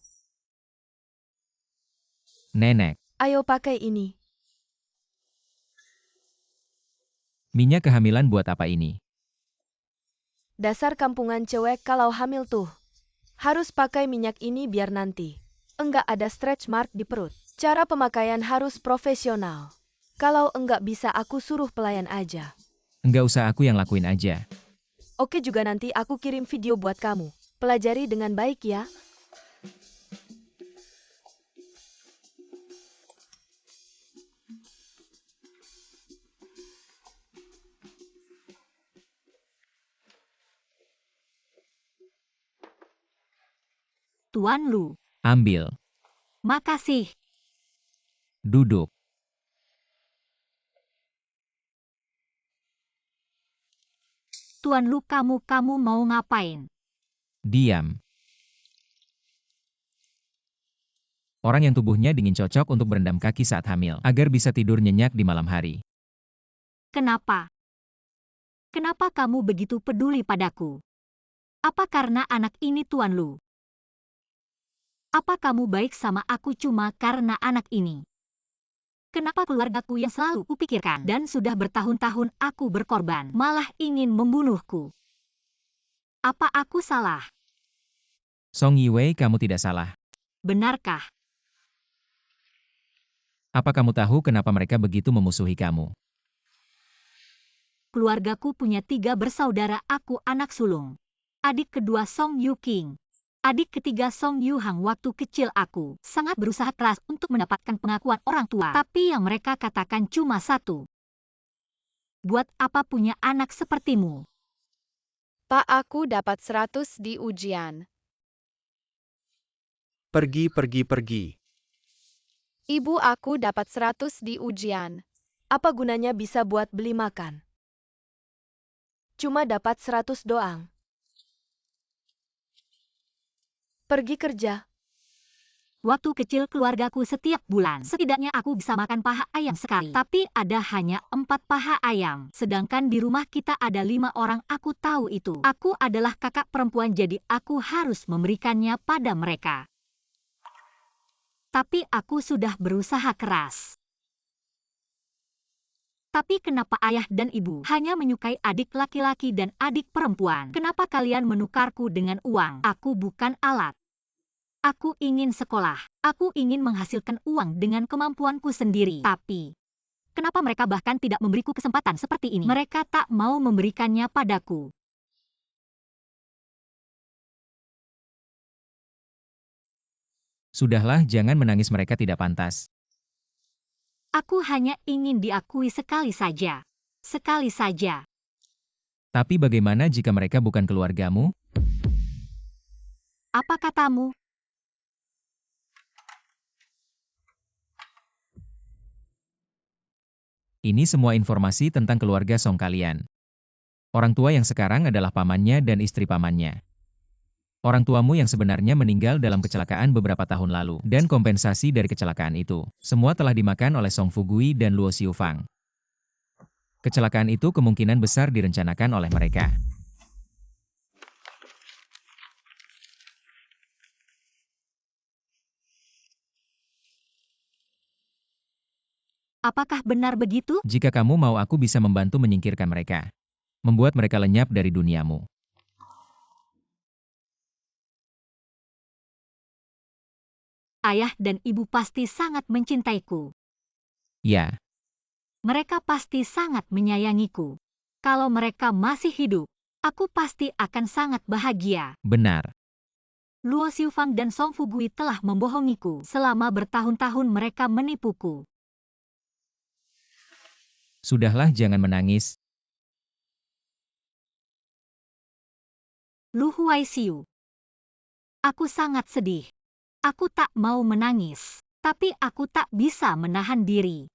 Nenek, Ayo pakai ini. minyak kehamilan buat apa ini? Dasar kampungan cewek kalau hamil tuh. Harus pakai minyak ini biar nanti enggak ada stretch mark di perut. Cara pemakaian harus profesional. Kalau enggak bisa aku suruh pelayan aja. Enggak usah, aku yang lakuin aja. Oke, juga nanti aku kirim video buat kamu. Pelajari dengan baik ya. Tuan Lu, Ambil. makasih. Duduk. Tuan Lu, kamu mau ngapain? Diam. Orang yang tubuhnya dingin cocok untuk berendam kaki saat hamil, agar bisa tidur nyenyak di malam hari. Kenapa? Kenapa kamu begitu peduli padaku? Apa karena anak ini, Tuan Lu? Apa kamu baik sama aku cuma karena anak ini? Kenapa keluargaku yang selalu kupikirkan dan sudah bertahun-tahun aku berkorban malah ingin membunuhku? Apa aku salah? Song Yiwei, kamu tidak salah. Benarkah? Apa kamu tahu kenapa mereka begitu memusuhi kamu? Keluargaku punya 3 bersaudara, aku anak sulung. Adik kedua Song Yu King. Adik ketiga Song Yu Hang. Waktu kecil aku sangat berusaha keras untuk mendapatkan pengakuan orang tua. Tapi yang mereka katakan cuma satu. Buat apa punya anak sepertimu? Pak, aku dapat 100 di ujian. Pergi. Ibu, aku dapat 100 di ujian. Apa gunanya bisa buat beli makan? Cuma dapat 100 doang. Pergi kerja. Waktu kecil keluargaku setiap bulan, setidaknya aku bisa makan paha ayam sekali. Tapi ada hanya 4 paha ayam. Sedangkan di rumah kita ada 5 orang, aku tahu itu. Aku adalah kakak perempuan, jadi aku harus memberikannya pada mereka. Tapi aku sudah berusaha keras. Tapi kenapa ayah dan ibu hanya menyukai adik laki-laki dan adik perempuan? Kenapa kalian menukarku dengan uang? Aku bukan alat. Aku ingin sekolah. Aku ingin menghasilkan uang dengan kemampuanku sendiri. Tapi, kenapa mereka bahkan tidak memberiku kesempatan seperti ini? Mereka tak mau memberikannya padaku. Sudahlah, jangan menangis, mereka tidak pantas. Aku hanya ingin diakui sekali saja. Sekali saja. Tapi bagaimana jika mereka bukan keluargamu? Apa katamu? Ini semua informasi tentang keluarga Song kalian. Orang tua yang sekarang adalah pamannya dan istri pamannya. Orang tuamu yang sebenarnya meninggal dalam kecelakaan beberapa tahun lalu. Dan kompensasi dari kecelakaan itu, semua telah dimakan oleh Song Fugui dan Luo Xiufang. Kecelakaan itu kemungkinan besar direncanakan oleh mereka. Apakah benar begitu? Jika kamu mau, aku bisa membantu menyingkirkan mereka. Membuat mereka lenyap dari duniamu. Ayah dan ibu pasti sangat mencintaiku. Ya, Mereka pasti sangat menyayangiku. Kalau mereka masih hidup, aku pasti akan sangat bahagia. benar. Luo Xiufang dan Song Fugui telah membohongiku. Selama bertahun-tahun mereka menipuku. Sudahlah, jangan menangis. Lu Huaisiu. Aku sangat sedih. Aku tak mau menangis, tapi aku tak bisa menahan diri.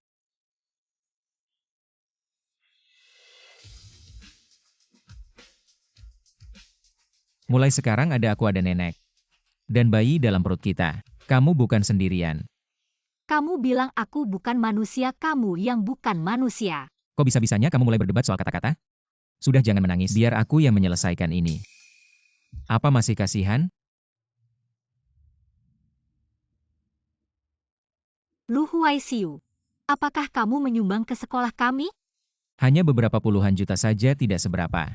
Mulai sekarang ada aku, ada nenek. Dan bayi dalam perut kita. Kamu bukan sendirian. Kamu bilang aku bukan manusia, kamu yang bukan manusia. Kok bisa-bisanya kamu mulai berdebat soal kata-kata? Sudah, jangan menangis, biar aku yang menyelesaikan ini. Apa masih kasihan? Lu Huaisiu. Apakah kamu menyumbang ke sekolah kami? Hanya beberapa puluhan juta saja, tidak seberapa.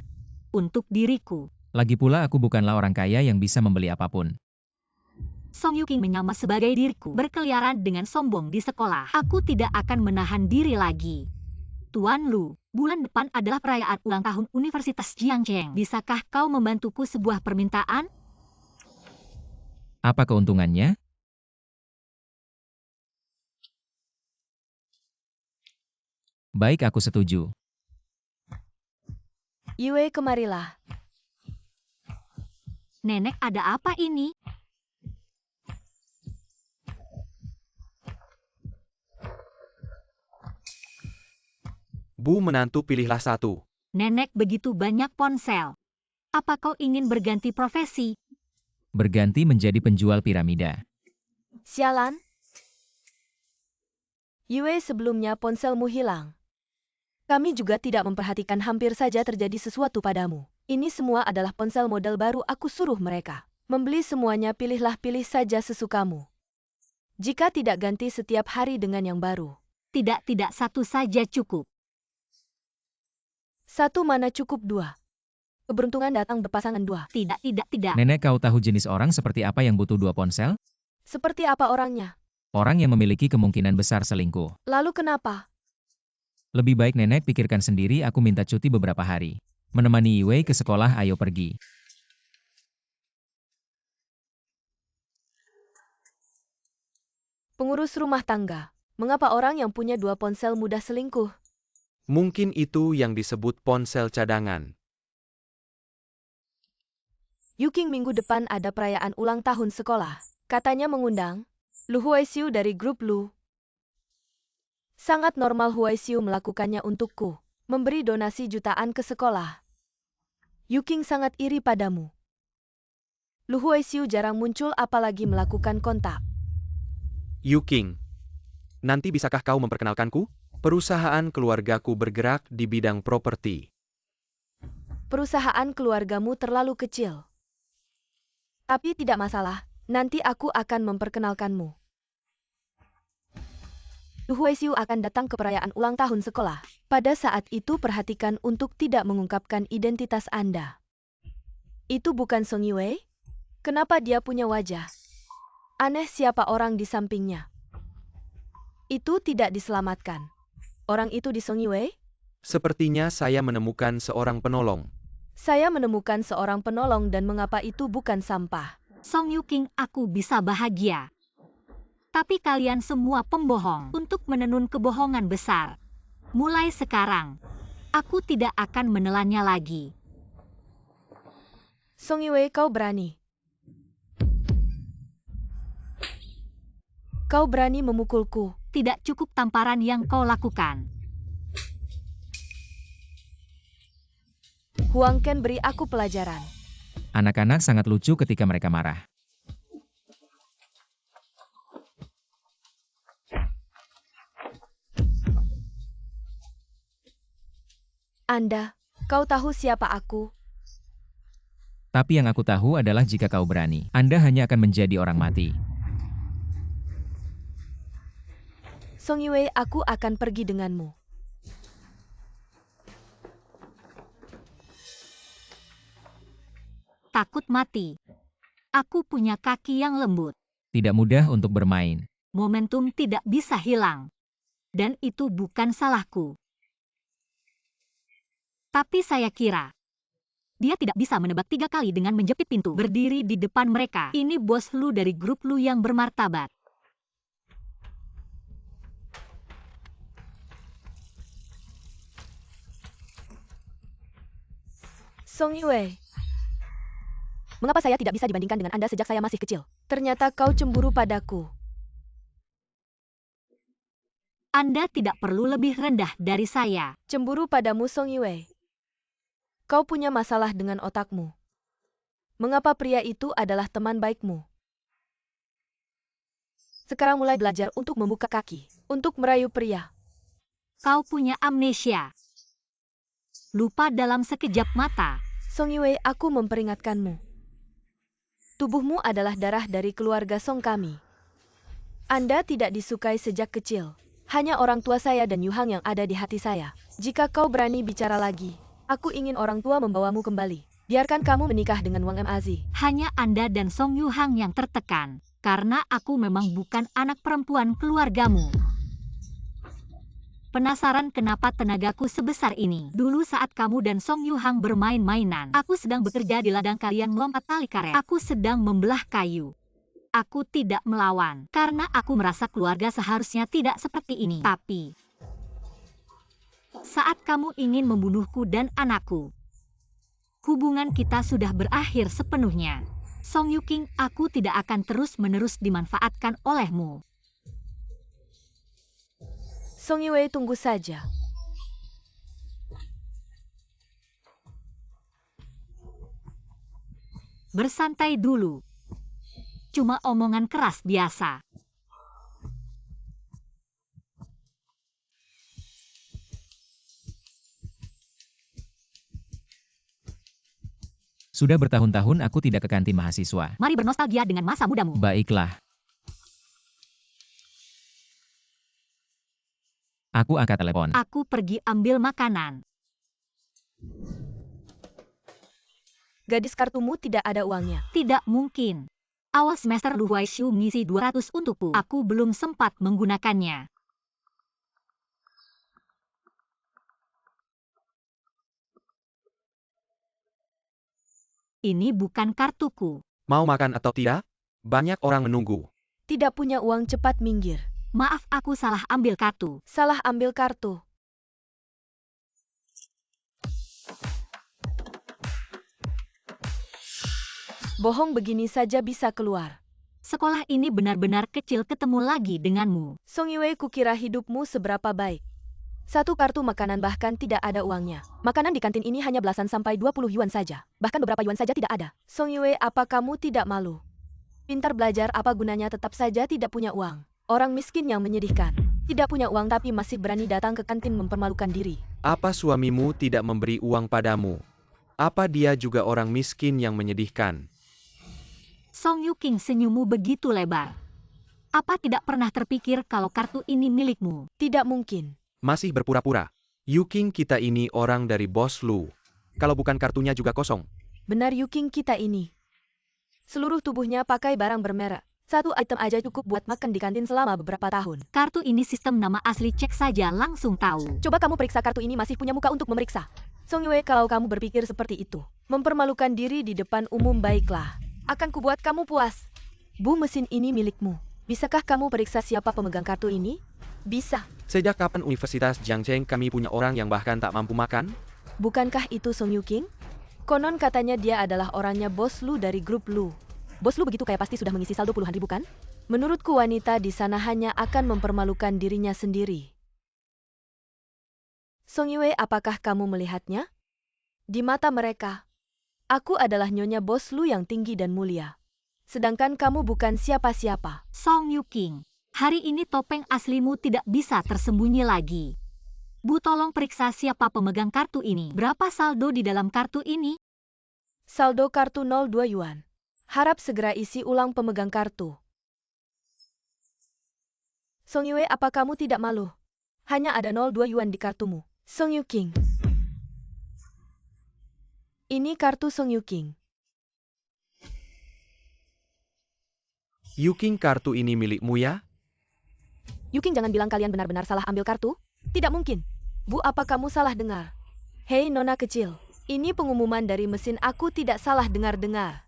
Untuk diriku. Lagi pula aku bukanlah orang kaya yang bisa membeli apapun. Song Yuking menyamar sebagai diriku, berkeliaran dengan sombong di sekolah. Aku tidak akan menahan diri lagi. Tuan Lu, bulan depan adalah perayaan ulang tahun Universitas Jiangcheng. Bisakah kau membantuku sebuah permintaan? Apa keuntungannya? Baik, aku setuju. Yue, kemarilah. Nenek, ada apa ini? Bu menantu, pilihlah satu. Nenek, begitu banyak ponsel. Apa kau ingin berganti profesi? Berganti menjadi penjual piramida. Sialan. Yue, sebelumnya ponselmu hilang. Kami juga tidak memperhatikan, hampir saja terjadi sesuatu padamu. Ini semua adalah ponsel model baru, aku suruh mereka membeli semuanya, pilih saja sesukamu. Jika tidak, ganti setiap hari dengan yang baru. Tidak, satu saja cukup. Satu mana cukup, dua. Keberuntungan datang berpasangan dua. Tidak. Nenek, kau tahu jenis orang seperti apa yang butuh 2 ponsel? Seperti apa orangnya? Orang yang memiliki kemungkinan besar selingkuh. Lalu kenapa? Lebih baik nenek pikirkan sendiri, aku minta cuti beberapa hari. Menemani Yue ke sekolah, ayo pergi. Pengurus rumah tangga. Mengapa orang yang punya 2 ponsel mudah selingkuh? Mungkin itu yang disebut ponsel cadangan. Yuking, minggu depan ada perayaan ulang tahun sekolah. Katanya mengundang Lu Huaisiu dari grup Lu. Sangat normal Huaisiu melakukannya untukku. Memberi donasi jutaan ke sekolah. Yuking sangat iri padamu. Lu Huaisiu jarang muncul, apalagi melakukan kontak. Yuking, nanti bisakah kau memperkenalkanku? Perusahaan keluargaku bergerak di bidang properti. Perusahaan keluargamu terlalu kecil. Tapi tidak masalah, nanti aku akan memperkenalkanmu. Lu Huaisiu akan datang ke perayaan ulang tahun sekolah. Pada saat itu perhatikan untuk tidak mengungkapkan identitas Anda. Itu bukan Song Yue? Kenapa dia punya wajah aneh? Siapa orang di sampingnya? Itu tidak diselamatkan. Orang itu di Song Yue? Sepertinya saya menemukan seorang penolong. Saya menemukan seorang penolong, dan mengapa itu bukan sampah? Song Yuking, aku bisa bahagia. Tapi kalian semua pembohong untuk menenun kebohongan besar. Mulai sekarang, aku tidak akan menelannya lagi. Song Yue, kau berani. Kau berani memukulku. Tidak cukup tamparan yang kau lakukan. Huang Ken beri aku pelajaran. Anak-anak sangat lucu ketika mereka marah. Anda, kau tahu siapa aku? Tapi yang aku tahu adalah jika kau berani, Anda hanya akan menjadi orang mati. Song Yue, aku akan pergi denganmu. Takut mati. Aku punya kaki yang lembut. Tidak mudah untuk bermain. Momentum tidak bisa hilang. Dan itu bukan salahku. Tapi saya kira, dia tidak bisa menebak 3 kali dengan menjepit pintu. Berdiri di depan mereka. Ini bos Lu dari grup Lu yang bermartabat. Song Yue. Mengapa saya tidak bisa dibandingkan dengan Anda sejak saya masih kecil? Ternyata kau cemburu padaku. Anda tidak perlu lebih rendah dari saya. Cemburu padamu, Song Yue. Kau punya masalah dengan otakmu. Mengapa pria itu adalah teman baikmu? Sekarang mulai belajar untuk membuka kaki, untuk merayu pria. Kau punya amnesia. Lupa dalam sekejap mata. Song Yue, aku memperingatkanmu. Tubuhmu adalah darah dari keluarga Song kami. Anda tidak disukai sejak kecil. Hanya orang tua saya dan Yu Hang yang ada di hati saya. Jika kau berani bicara lagi, aku ingin orang tua membawamu kembali. Biarkan kamu menikah dengan Wang Mazi. Hanya Anda dan Song Yu Hang yang tertekan. Karena aku memang bukan anak perempuan keluargamu. Penasaran kenapa tenagaku sebesar ini? Dulu saat kamu dan Song Yu Hang bermain-mainan, aku sedang bekerja di ladang kalian melompat tali karet. Aku sedang membelah kayu. Aku tidak melawan, karena aku merasa keluarga seharusnya tidak seperti ini. Tapi, saat kamu ingin membunuhku dan anakku, hubungan kita sudah berakhir sepenuhnya. Song Yuking, aku tidak akan terus-menerus dimanfaatkan olehmu. Song Yue, tunggu saja. Bersantai dulu. Cuma omongan keras biasa. Sudah bertahun-tahun aku tidak ke kantin mahasiswa. Mari bernostalgia dengan masa mudamu. Baiklah. Aku angkat telepon. Aku pergi ambil makanan. Gadis kartumu tidak ada uangnya. Tidak mungkin. Awal semester Lu Huaishu ngisi 200 untukku. Aku belum sempat menggunakannya. Ini bukan kartuku. Mau makan atau tidak? Banyak orang menunggu. Tidak punya uang, cepat minggir. Maaf, aku salah ambil kartu. Salah ambil kartu. Bohong begini saja bisa keluar. Sekolah ini benar-benar kecil ketemu lagi denganmu. Song Yue, kukira hidupmu seberapa baik. 1 kartu makanan bahkan tidak ada uangnya. Makanan di kantin ini hanya belasan sampai 20 yuan saja. Bahkan beberapa yuan saja tidak ada. Song Yue, apa kamu tidak malu? Pintar belajar, apa gunanya tetap saja tidak punya uang. Orang miskin yang menyedihkan. Tidak punya uang tapi masih berani datang ke kantin mempermalukan diri. Apa suamimu tidak memberi uang padamu? Apa dia juga orang miskin yang menyedihkan? Song Yuking, senyummu begitu lebar. Apa tidak pernah terpikir kalau kartu ini milikmu? Tidak mungkin. Masih berpura-pura. Yuking, kita ini orang dari bos Lu. Kalau bukan kartunya juga kosong. Benar, Yuking, kita ini. Seluruh tubuhnya pakai barang bermerek. 1 item aja cukup buat makan di kantin selama beberapa tahun. Kartu ini sistem nama asli, cek saja langsung tahu. Coba kamu periksa kartu ini masih punya muka untuk memeriksa. Song Yue, kalau kamu berpikir seperti itu, mempermalukan diri di depan umum, baiklah. Akan kubuat kamu puas. Bu, mesin ini milikmu. Bisakah kamu periksa siapa pemegang kartu ini? Bisa. Sejak kapan Universitas Jiangcheng kami punya orang yang bahkan tak mampu makan? Bukankah itu Song Yuking? Konon katanya dia adalah orangnya bos Lu dari grup Lu. Bos Lu begitu kaya pasti sudah mengisi saldo puluhan ribu kan? Menurutku wanita di sana hanya akan mempermalukan dirinya sendiri. Song Yue, apakah kamu melihatnya? Di mata mereka, aku adalah Nyonya Bos Lu yang tinggi dan mulia. Sedangkan kamu bukan siapa-siapa. Song Yuking, hari ini topeng aslimu tidak bisa tersembunyi lagi. Bu, tolong periksa siapa pemegang kartu ini. Berapa saldo di dalam kartu ini? Saldo kartu 02 yuan. Harap segera isi ulang pemegang kartu. Song Yue, apa kamu tidak malu? Hanya ada 02 yuan di kartumu. Song Yuking. Ini kartu Song Yuking. Yuking, kartu ini milikmu ya? Yuking, jangan bilang kalian benar-benar salah ambil kartu. Tidak mungkin. Bu, apa kamu salah dengar? Hei nona kecil, ini pengumuman dari mesin, aku tidak salah dengar-dengar.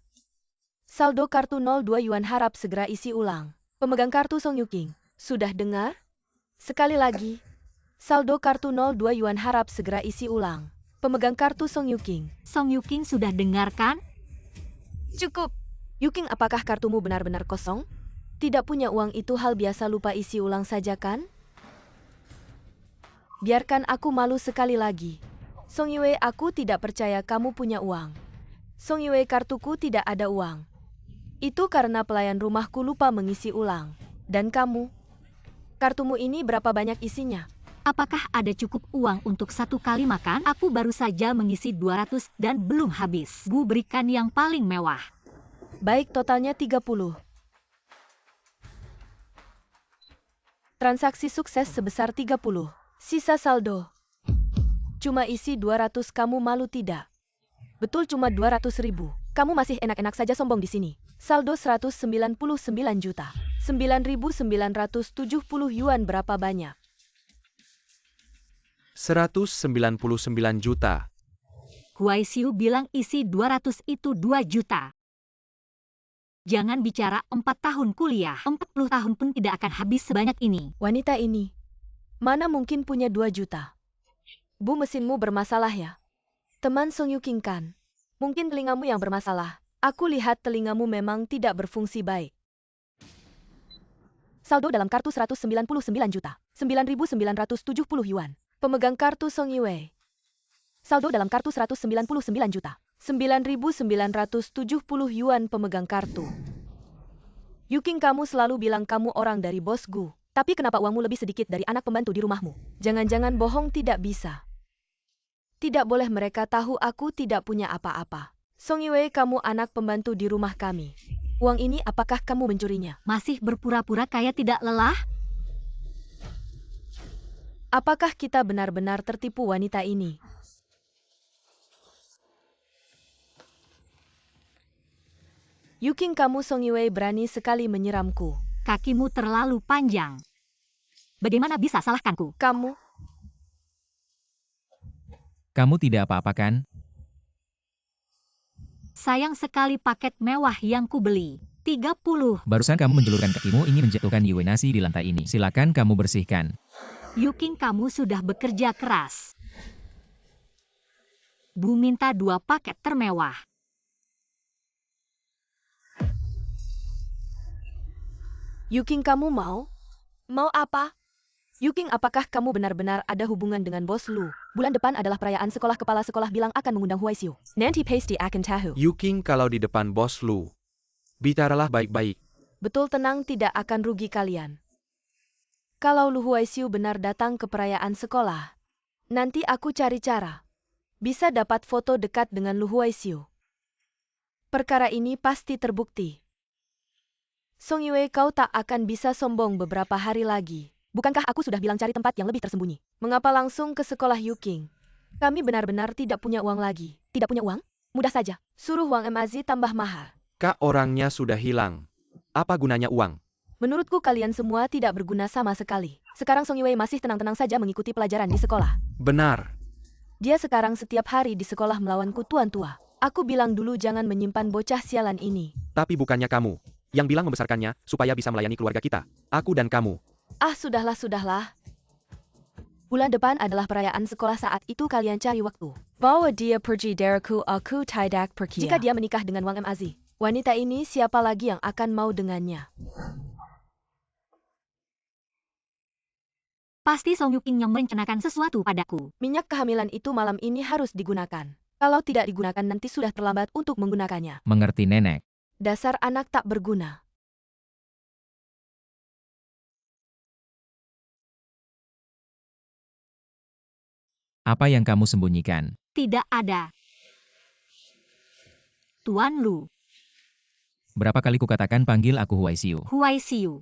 Saldo kartu 02 yuan, harap segera isi ulang. Pemegang kartu Song Yuking, sudah dengar? Sekali lagi. Saldo kartu 02 yuan, harap segera isi ulang. Pemegang kartu Song Yuking. Song Yuking sudah dengarkan? Cukup. Yuking, apakah kartumu benar-benar kosong? Tidak punya uang itu hal biasa, lupa isi ulang saja kan? Biarkan aku malu sekali lagi. Song Yue, aku tidak percaya kamu punya uang. Song Yue, kartuku tidak ada uang. Itu karena pelayan rumahku lupa mengisi ulang. Dan kamu? Kartumu ini berapa banyak isinya? Apakah ada cukup uang untuk 1 kali makan? Aku baru saja mengisi 200 dan belum habis. Bu, berikan yang paling mewah. Baik, totalnya 30. Transaksi sukses sebesar 30. Sisa saldo. Cuma isi 200, kamu malu tidak? Betul, cuma 200 ribu. Kamu masih enak-enak saja sombong di sini. Saldo 199 juta. 9.970 yuan, berapa banyak? 199 juta. Huai Xiu bilang isi 200 itu 2 juta. Jangan bicara 4 tahun kuliah. 40 tahun pun tidak akan habis sebanyak ini. Wanita ini, mana mungkin punya 2 juta? Bu, mesinmu bermasalah ya? Teman Song Yuking kan? Mungkin telingamu yang bermasalah. Aku lihat telingamu memang tidak berfungsi baik. Saldo dalam kartu 199 juta. 9.970 yuan. Pemegang kartu Song Yue. Saldo dalam kartu 199 juta. 9.970 yuan pemegang kartu. Yuking, kamu selalu bilang kamu orang dari bos Gu. Tapi kenapa uangmu lebih sedikit dari anak pembantu di rumahmu? Jangan-jangan bohong tidak bisa. Tidak boleh mereka tahu aku tidak punya apa-apa. Song Yue, kamu anak pembantu di rumah kami. Uang ini apakah kamu mencurinya? Masih berpura-pura kaya tidak lelah? Apakah kita benar-benar tertipu wanita ini? Yuking, kamu Song Yue berani sekali menyiramku. Kakimu terlalu panjang. Bagaimana bisa salahkanku? Kamu, Kamu tidak apa-apa kan? Sayang sekali paket mewah yang kubeli. 30. Barusan kamu menjulurkan kakimu ingin menjatuhkan Yue nasi di lantai ini. Silakan kamu bersihkan. Yuking, kamu sudah bekerja keras. Bu minta 2 paket termewah. Yuking, kamu mau? Mau apa? Yuking, apakah kamu benar-benar ada hubungan dengan bos Lu? Bulan depan adalah perayaan sekolah, kepala sekolah bilang akan mengundang Huai Xiu. Nanti pasti akan tahu. Yuking, kalau di depan bos Lu, bicaralah baik-baik. Betul, tenang, tidak akan rugi kalian. Kalau Lu Huai Xiu benar datang ke perayaan sekolah, nanti aku cari cara. Bisa dapat foto dekat dengan Lu Huai Xiu. Perkara ini pasti terbukti. Song Yue, kau tak akan bisa sombong beberapa hari lagi. Bukankah aku sudah bilang cari tempat yang lebih tersembunyi? Mengapa langsung ke sekolah Yuking? Kami benar-benar tidak punya uang lagi. Tidak punya uang? Mudah saja. Suruh uang MAZ tambah mahal. Kak, orangnya sudah hilang. Apa gunanya uang? Menurutku kalian semua tidak berguna sama sekali. Sekarang Song Yue masih tenang-tenang saja mengikuti pelajaran di sekolah. Benar. Dia sekarang setiap hari di sekolah melawanku, tuan tua. Aku bilang dulu jangan menyimpan bocah sialan ini. Tapi bukannya kamu yang bilang membesarkannya supaya bisa melayani keluarga kita. Aku dan kamu. Ah, sudahlah. Bulan depan adalah perayaan sekolah, saat itu kalian cari waktu. Bawa dia pergi dariku, aku tidak pergi. Jika dia menikah dengan Wang MAZ, wanita ini siapa lagi yang akan mau dengannya? Pasti Song Yuking yang merencanakan sesuatu padaku. Minyak kehamilan itu malam ini harus digunakan. Kalau tidak digunakan nanti sudah terlambat untuk menggunakannya. Mengerti nenek. Dasar anak tak berguna. Apa yang kamu sembunyikan? Tidak ada. Tuan Lu, Berapa kali kukatakan panggil aku Huai Siu? Huai Siu.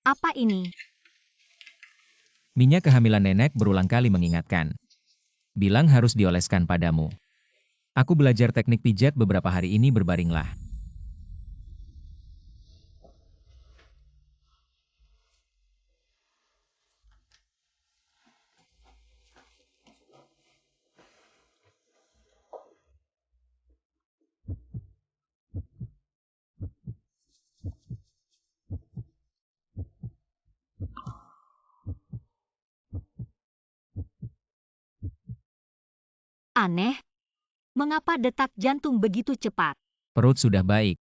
Apa ini? Minyak kehamilan nenek berulang kali mengingatkan. Bilang harus dioleskan padamu. Aku belajar teknik pijat beberapa hari ini berbaringlah. Aneh. Mengapa detak jantung begitu cepat? Perut sudah baik.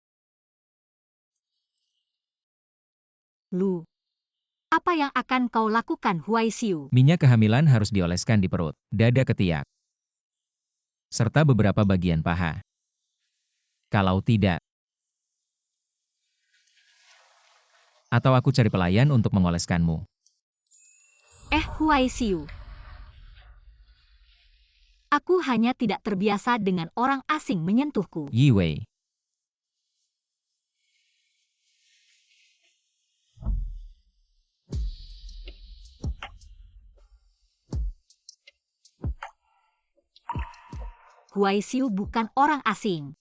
Lu, apa yang akan kau lakukan, Huai Siu? Minyak kehamilan harus dioleskan di perut, dada ketiak, serta beberapa bagian paha. Kalau tidak, atau aku cari pelayan untuk mengoleskanmu. Huai Siu. Aku hanya tidak terbiasa dengan orang asing menyentuhku. Yi Wei. Huai Siu bukan orang asing.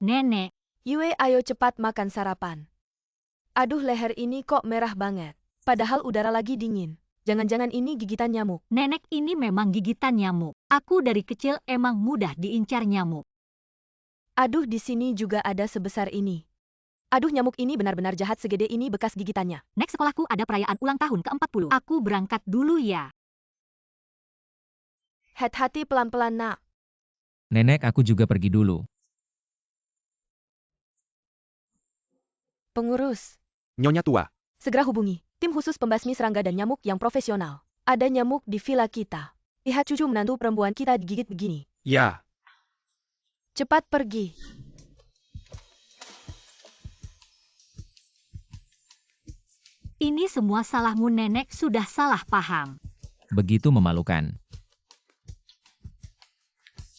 Nenek, Yue, ayo cepat makan sarapan. Aduh, leher ini kok merah banget. Padahal udara lagi dingin. Jangan-jangan ini gigitan nyamuk. nenek ini memang gigitan nyamuk. Aku dari kecil emang mudah diincar nyamuk. Aduh, di sini juga ada sebesar ini. Aduh, nyamuk ini benar-benar jahat, segede ini bekas gigitannya. Next sekolahku ada perayaan ulang tahun ke-40. Aku berangkat dulu ya. Hati-hati, pelan-pelan nak. Nenek, aku juga pergi dulu. Pengurus, Nyonya tua. segera hubungi tim khusus pembasmi serangga dan nyamuk yang profesional. Ada nyamuk di villa kita. Lihat cucu menantu perempuan kita digigit begini. Ya. Cepat pergi. Ini semua salahmu, nenek sudah salah paham. Begitu memalukan.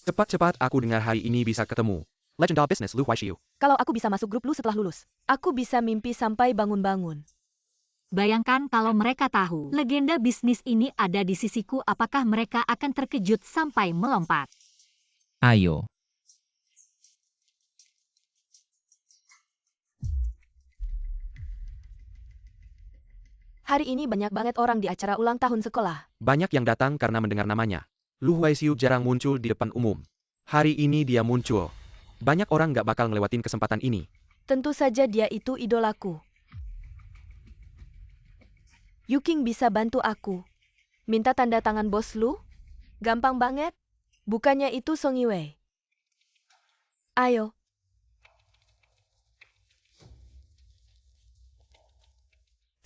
Cepat-cepat aku dengar hari ini bisa ketemu. Legendal Business Lu Huaishiu. Kalau aku bisa masuk grup lu setelah lulus, aku bisa mimpi sampai bangun-bangun. Bayangkan kalau mereka tahu legenda bisnis ini ada di sisiku, apakah mereka akan terkejut sampai melompat? Ayo. Hari ini banyak banget orang di acara ulang tahun sekolah. Banyak yang datang karena mendengar namanya. Lu Huaishiu jarang muncul di depan umum. Hari ini dia muncul. Banyak orang gak bakal ngelewatin kesempatan ini. Tentu saja dia itu idolaku. Yuking bisa bantu aku. Minta tanda tangan bos lu? Gampang banget. Bukannya itu Song Yue. Ayo.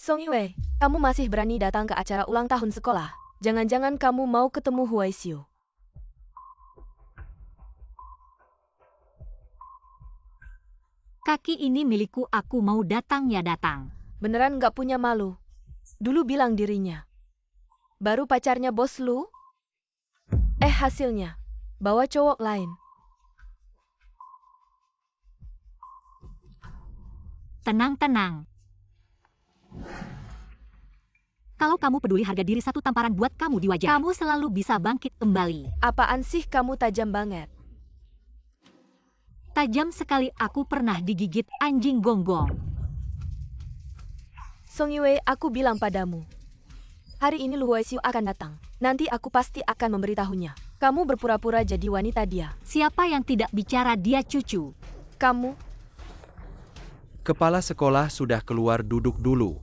Song Yue, kamu masih berani datang ke acara ulang tahun sekolah? Jangan-jangan kamu mau ketemu Huai Siu. Kaki ini milikku, aku mau datang ya datang. Beneran gak punya malu? Dulu bilang dirinya. Baru pacarnya bos lu? Hasilnya. Bawa cowok lain. Tenang-tenang. Kalau kamu peduli harga diri, satu tamparan buat kamu di wajah. Kamu selalu bisa bangkit kembali. Apaan sih kamu tajam banget? Tajam sekali aku pernah digigit anjing gonggong. Song Yue, aku bilang padamu. Hari ini Lu Huaxiu akan datang. Nanti aku pasti akan memberitahunya. Kamu berpura-pura jadi wanita dia. Siapa yang tidak bicara dia cucu? Kamu, Kepala sekolah sudah keluar, duduk dulu.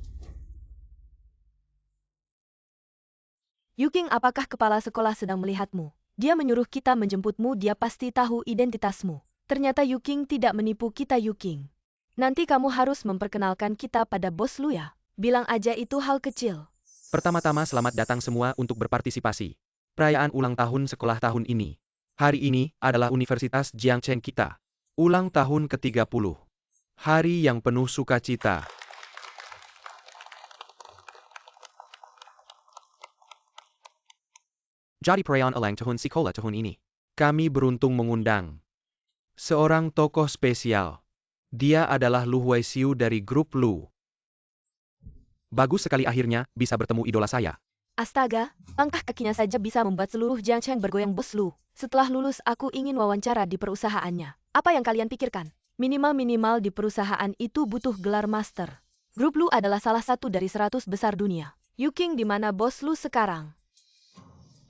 Yuking, apakah kepala sekolah sedang melihatmu? Dia menyuruh kita menjemputmu, dia pasti tahu identitasmu. Ternyata Yuking tidak menipu kita, Yuking. Nanti kamu harus memperkenalkan kita pada bos Lu ya. Bilang aja itu hal kecil. Pertama-tama selamat datang semua untuk berpartisipasi. Perayaan ulang tahun sekolah tahun ini. Hari ini adalah Universitas Jiangcheng kita. Ulang tahun ke-30. Hari yang penuh sukacita. Jadi perayaan ulang tahun sekolah tahun ini. Kami beruntung mengundang seorang tokoh spesial. Dia adalah Lu Huaxiu dari grup Lu. Bagus sekali akhirnya bisa bertemu idola saya. Astaga, langkah kakinya saja bisa membuat seluruh Jiangcheng bergoyang, bos Lu. Setelah lulus aku ingin wawancara di perusahaannya. Apa yang kalian pikirkan? Minimal-minimal di perusahaan itu butuh gelar master. Grup Lu adalah salah satu dari 100 besar dunia. Yuking, di mana bos Lu sekarang?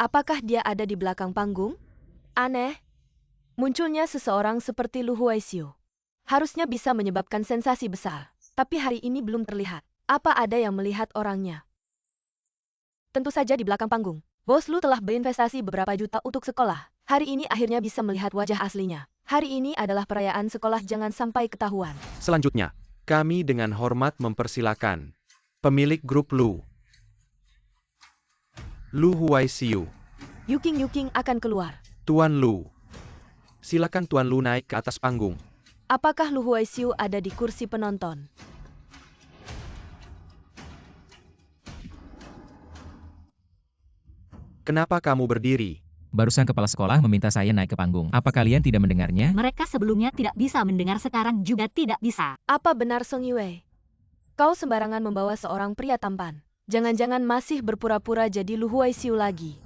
Apakah dia ada di belakang panggung? Aneh. Munculnya seseorang seperti Lu Huaxiu harusnya bisa menyebabkan sensasi besar. Tapi hari ini belum terlihat. Apa ada yang melihat orangnya? Tentu saja di belakang panggung. Bos Lu telah berinvestasi beberapa juta untuk sekolah. Hari ini akhirnya bisa melihat wajah aslinya. Hari ini adalah perayaan sekolah, jangan sampai ketahuan. Selanjutnya, kami dengan hormat mempersilakan pemilik grup Lu. Lu Huaxiu. Yuking akan keluar. Tuan Lu. Silakan Tuan Lu naik ke atas panggung. Apakah Lu Huaxiu ada di kursi penonton? Kenapa kamu berdiri? Barusan kepala sekolah meminta saya naik ke panggung. Apa kalian tidak mendengarnya? Mereka sebelumnya tidak bisa mendengar, sekarang juga tidak bisa. Apa benar Song Yue? Kau sembarangan membawa seorang pria tampan. Jangan-jangan masih berpura-pura jadi Lu Huaxiu lagi.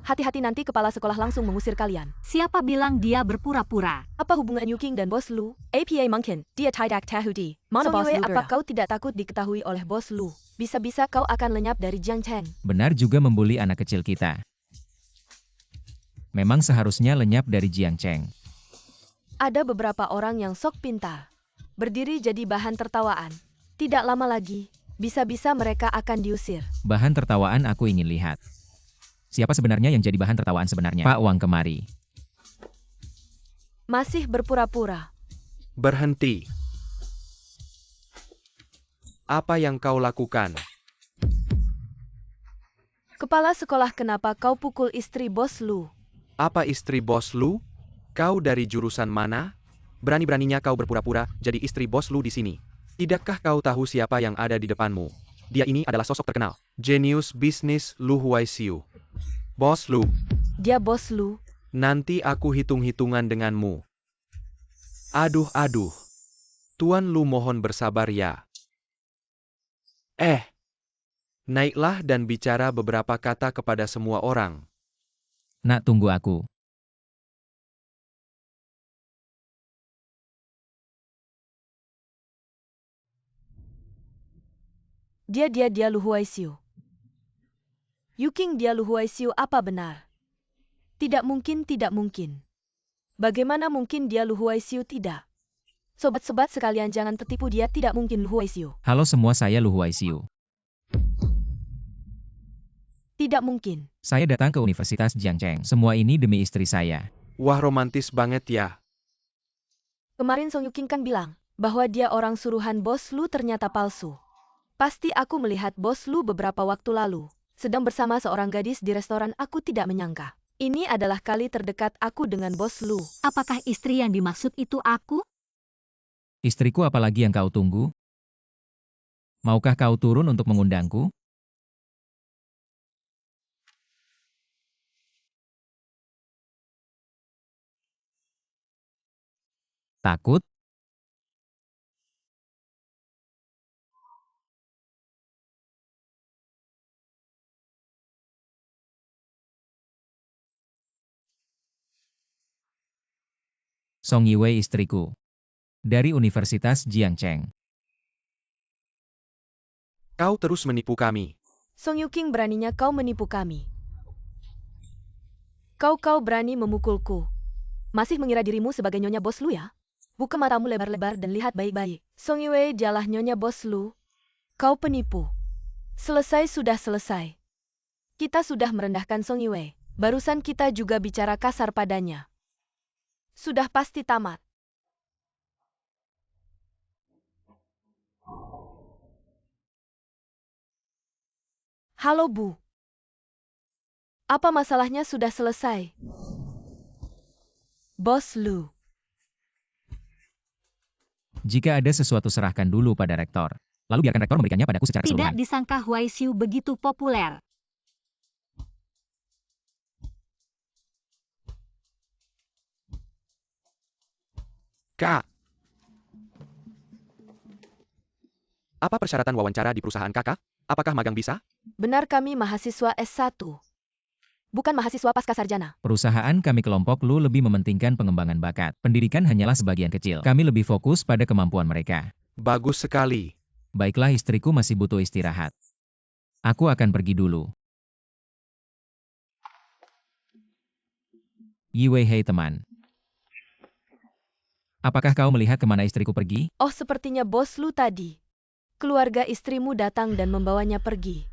Hati-hati, nanti kepala sekolah langsung mengusir kalian. Siapa bilang dia berpura-pura? Apa hubungan Yuking dan bos Lu? APA mungkin, dia tidak tahu di mana bos Lu. Apa kau tidak takut diketahui oleh bos Lu? Bisa-bisa kau akan lenyap dari Jiangcheng. Benar juga membuli anak kecil kita. Memang seharusnya lenyap dari Jiangcheng. Ada beberapa orang yang sok pintar. Berdiri jadi bahan tertawaan. Tidak lama lagi, bisa-bisa mereka akan diusir. Bahan tertawaan aku ingin lihat. Siapa sebenarnya yang jadi bahan tertawaan sebenarnya? Pak Wang kemari. Masih berpura-pura. Berhenti. Apa yang kau lakukan? Kepala sekolah, kenapa kau pukul istri bos Lu? Apa istri bos Lu? Kau dari jurusan mana? Berani-beraninya kau berpura-pura jadi istri bos Lu di sini. Tidakkah kau tahu siapa yang ada di depanmu? Dia ini adalah sosok terkenal. Jenius bisnis Lu Huaxiu. Bos Lu. Dia bos Lu. Nanti aku hitung-hitungan denganmu. Aduh. Tuan Lu mohon bersabar ya. Naiklah dan bicara beberapa kata kepada semua orang. Nak, tunggu aku. Dia Lu Huaxiu. Yuking, dia Lu Huaxiu, apa benar? Tidak mungkin. Bagaimana mungkin dia Lu Huaxiu tidak? Sobat-sobat sekalian, jangan tertipu, dia tidak mungkin Lu Huaxiu. Halo semua, saya Lu Huaxiu. Tidak mungkin. Saya datang ke Universitas Jiangcheng. Semua ini demi istri saya. Wah, romantis banget ya. Kemarin Song Yuking kan bilang bahwa dia orang suruhan bos Lu, ternyata palsu. Pasti aku melihat bos Lu beberapa waktu lalu sedang bersama seorang gadis di restoran. Aku tidak menyangka. Ini adalah kali terdekat aku dengan bos Lu. Apakah istri yang dimaksud itu aku? Istriku, apalagi yang kau tunggu? Maukah kau turun untuk mengundangku? Takut? Song Yiwei istriku. Dari Universitas Jiangcheng. Kau terus menipu kami. Song Yuking, beraninya kau menipu kami. Kau berani memukulku. Masih mengira dirimu sebagai Nyonya Bos Lu ya? Buka matamu lebar-lebar dan lihat baik-baik. Song Yue jalah Nyonya Bos Lu. Kau penipu. Selesai sudah selesai. Kita sudah merendahkan Song Yue. Barusan kita juga bicara kasar padanya. Sudah pasti tamat. Halo Bu. Apa masalahnya sudah selesai? Bos Lu. Jika ada sesuatu serahkan dulu pada rektor. Lalu biarkan rektor memberikannya padaku secara Tidak keseluruhan. disangka Huai Xiu begitu populer. Kak. Apa persyaratan wawancara di perusahaan kakak? Apakah magang bisa? Benar, kami mahasiswa S1. Bukan mahasiswa pascasarjana. Perusahaan kami kelompok Lu lebih mementingkan pengembangan bakat. Pendidikan hanyalah sebagian kecil. Kami lebih fokus pada kemampuan mereka. Bagus sekali. Baiklah, istriku masih butuh istirahat. Aku akan pergi dulu. Yiwei, hei teman. Apakah kau melihat kemana istriku pergi? Oh, sepertinya Bos Lu tadi. Keluarga istrimu datang dan membawanya pergi.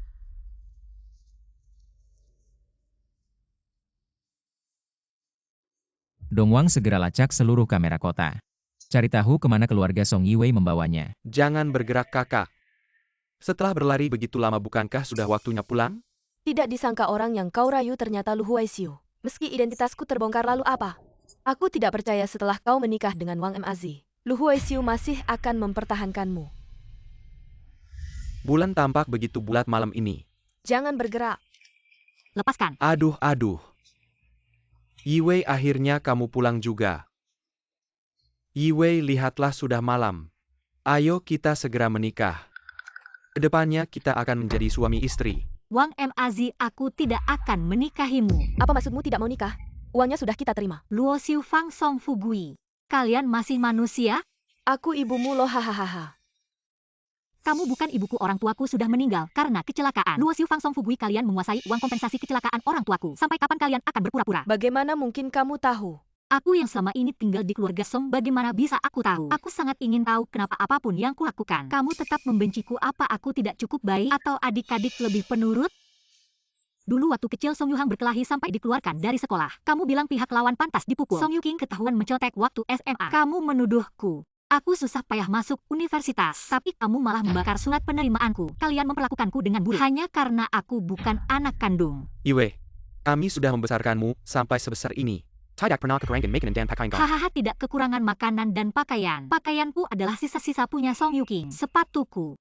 Dongwang segera lacak seluruh kamera kota. Cari tahu kemana keluarga Song Yiwei membawanya. Jangan bergerak kakak. Setelah berlari begitu lama, bukankah sudah waktunya pulang? Tidak disangka orang yang kau rayu ternyata Lu Huaisiu. Meski identitasku terbongkar, lalu apa? Aku tidak percaya setelah kau menikah dengan Wang Mazi, Lu Huaisiu masih akan mempertahankanmu. Bulan tampak begitu bulat malam ini. Jangan bergerak. Lepaskan. Aduh. Yiwei, akhirnya kamu pulang juga. Yiwei, lihatlah sudah malam. Ayo kita segera menikah. Kedepannya kita akan menjadi suami istri. Wang Mazi, aku tidak akan menikahimu. Apa maksudmu tidak mau nikah? Uangnya sudah kita terima. Luo Xiu Fang Song Fugui. Kalian masih manusia? Aku ibumu loh, hahaha. Kamu bukan ibuku, orang tuaku sudah meninggal karena kecelakaan. Luo Xiu Fang Song Fugui, kalian menguasai uang kompensasi kecelakaan orang tuaku. Sampai kapan kalian akan berpura-pura? Bagaimana mungkin kamu tahu? Aku yang selama ini tinggal di keluarga Song, bagaimana bisa aku tahu? Aku sangat ingin tahu kenapa apapun yang kulakukan. Kamu tetap membenciku, apa aku tidak cukup baik atau adik-adik lebih penurut? Dulu waktu kecil Song Yuhang berkelahi sampai dikeluarkan dari sekolah. Kamu bilang pihak lawan pantas dipukul. Song Yuking ketahuan mencontek waktu SMA. Kamu menuduhku. Aku susah payah masuk universitas, tapi kamu malah membakar surat penerimaanku. Kalian memperlakukanku dengan buruk hanya karena aku bukan anak kandung. Yiwei, kami sudah membesarkanmu sampai sebesar ini. Tidak pernah kekurangan makanan dan pakaian. Hahaha, tidak kekurangan makanan dan pakaian. Pakaianku adalah sisa-sisa punya Song Yuking. Sepatuku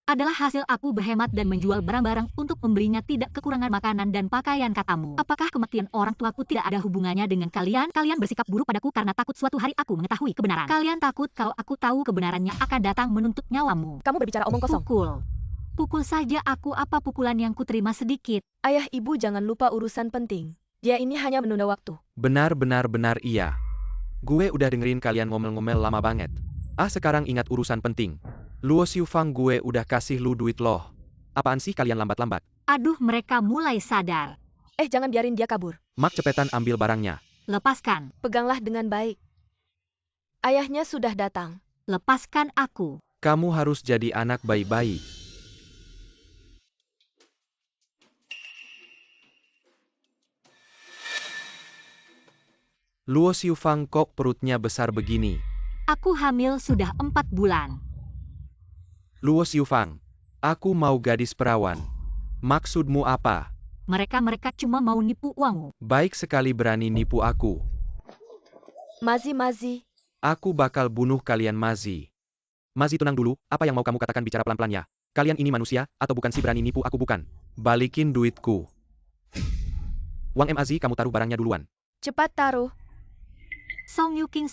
adalah hasil aku berhemat dan menjual barang-barang untuk membelinya, tidak kekurangan makanan dan pakaian, katamu. Apakah kematian orang tuaku tidak ada hubungannya dengan kalian? Kalian bersikap buruk padaku karena takut suatu hari aku mengetahui kebenaran. Kalian takut kalau aku tahu kebenarannya akan datang menuntut nyawamu. Kamu berbicara omong kosong. Pukul saja aku, apa pukulan yang kuterima sedikit. Ayah ibu, jangan lupa urusan penting. Dia ini hanya menunda waktu. Benar iya. Gue udah dengerin kalian ngomel-ngomel lama banget. Sekarang ingat urusan penting. Luo Xiu Fang, gue udah kasih lu duit loh. Apaan sih kalian lambat-lambat? Aduh, mereka mulai sadar. Jangan biarin dia kabur. Mak, cepetan ambil barangnya. Lepaskan. Peganglah dengan baik. Ayahnya sudah datang. Lepaskan aku. Kamu harus jadi anak baik-baik. Luo Xiu Fang, kok perutnya besar begini? Aku hamil sudah 4 bulan. Luo Xiu Fang, aku mau gadis perawan. Maksudmu apa? Mereka cuma mau nipu uangmu. Baik sekali berani nipu aku. Mazi. Aku bakal bunuh kalian, Mazi. Mazi, tenang dulu, apa yang mau kamu katakan, bicara pelan-pelan ya. Kalian ini manusia, atau bukan sih berani nipu aku? Bukan. Balikin duitku. Wang Mazi, kamu taruh barangnya duluan. Cepat taruh. Song Yuking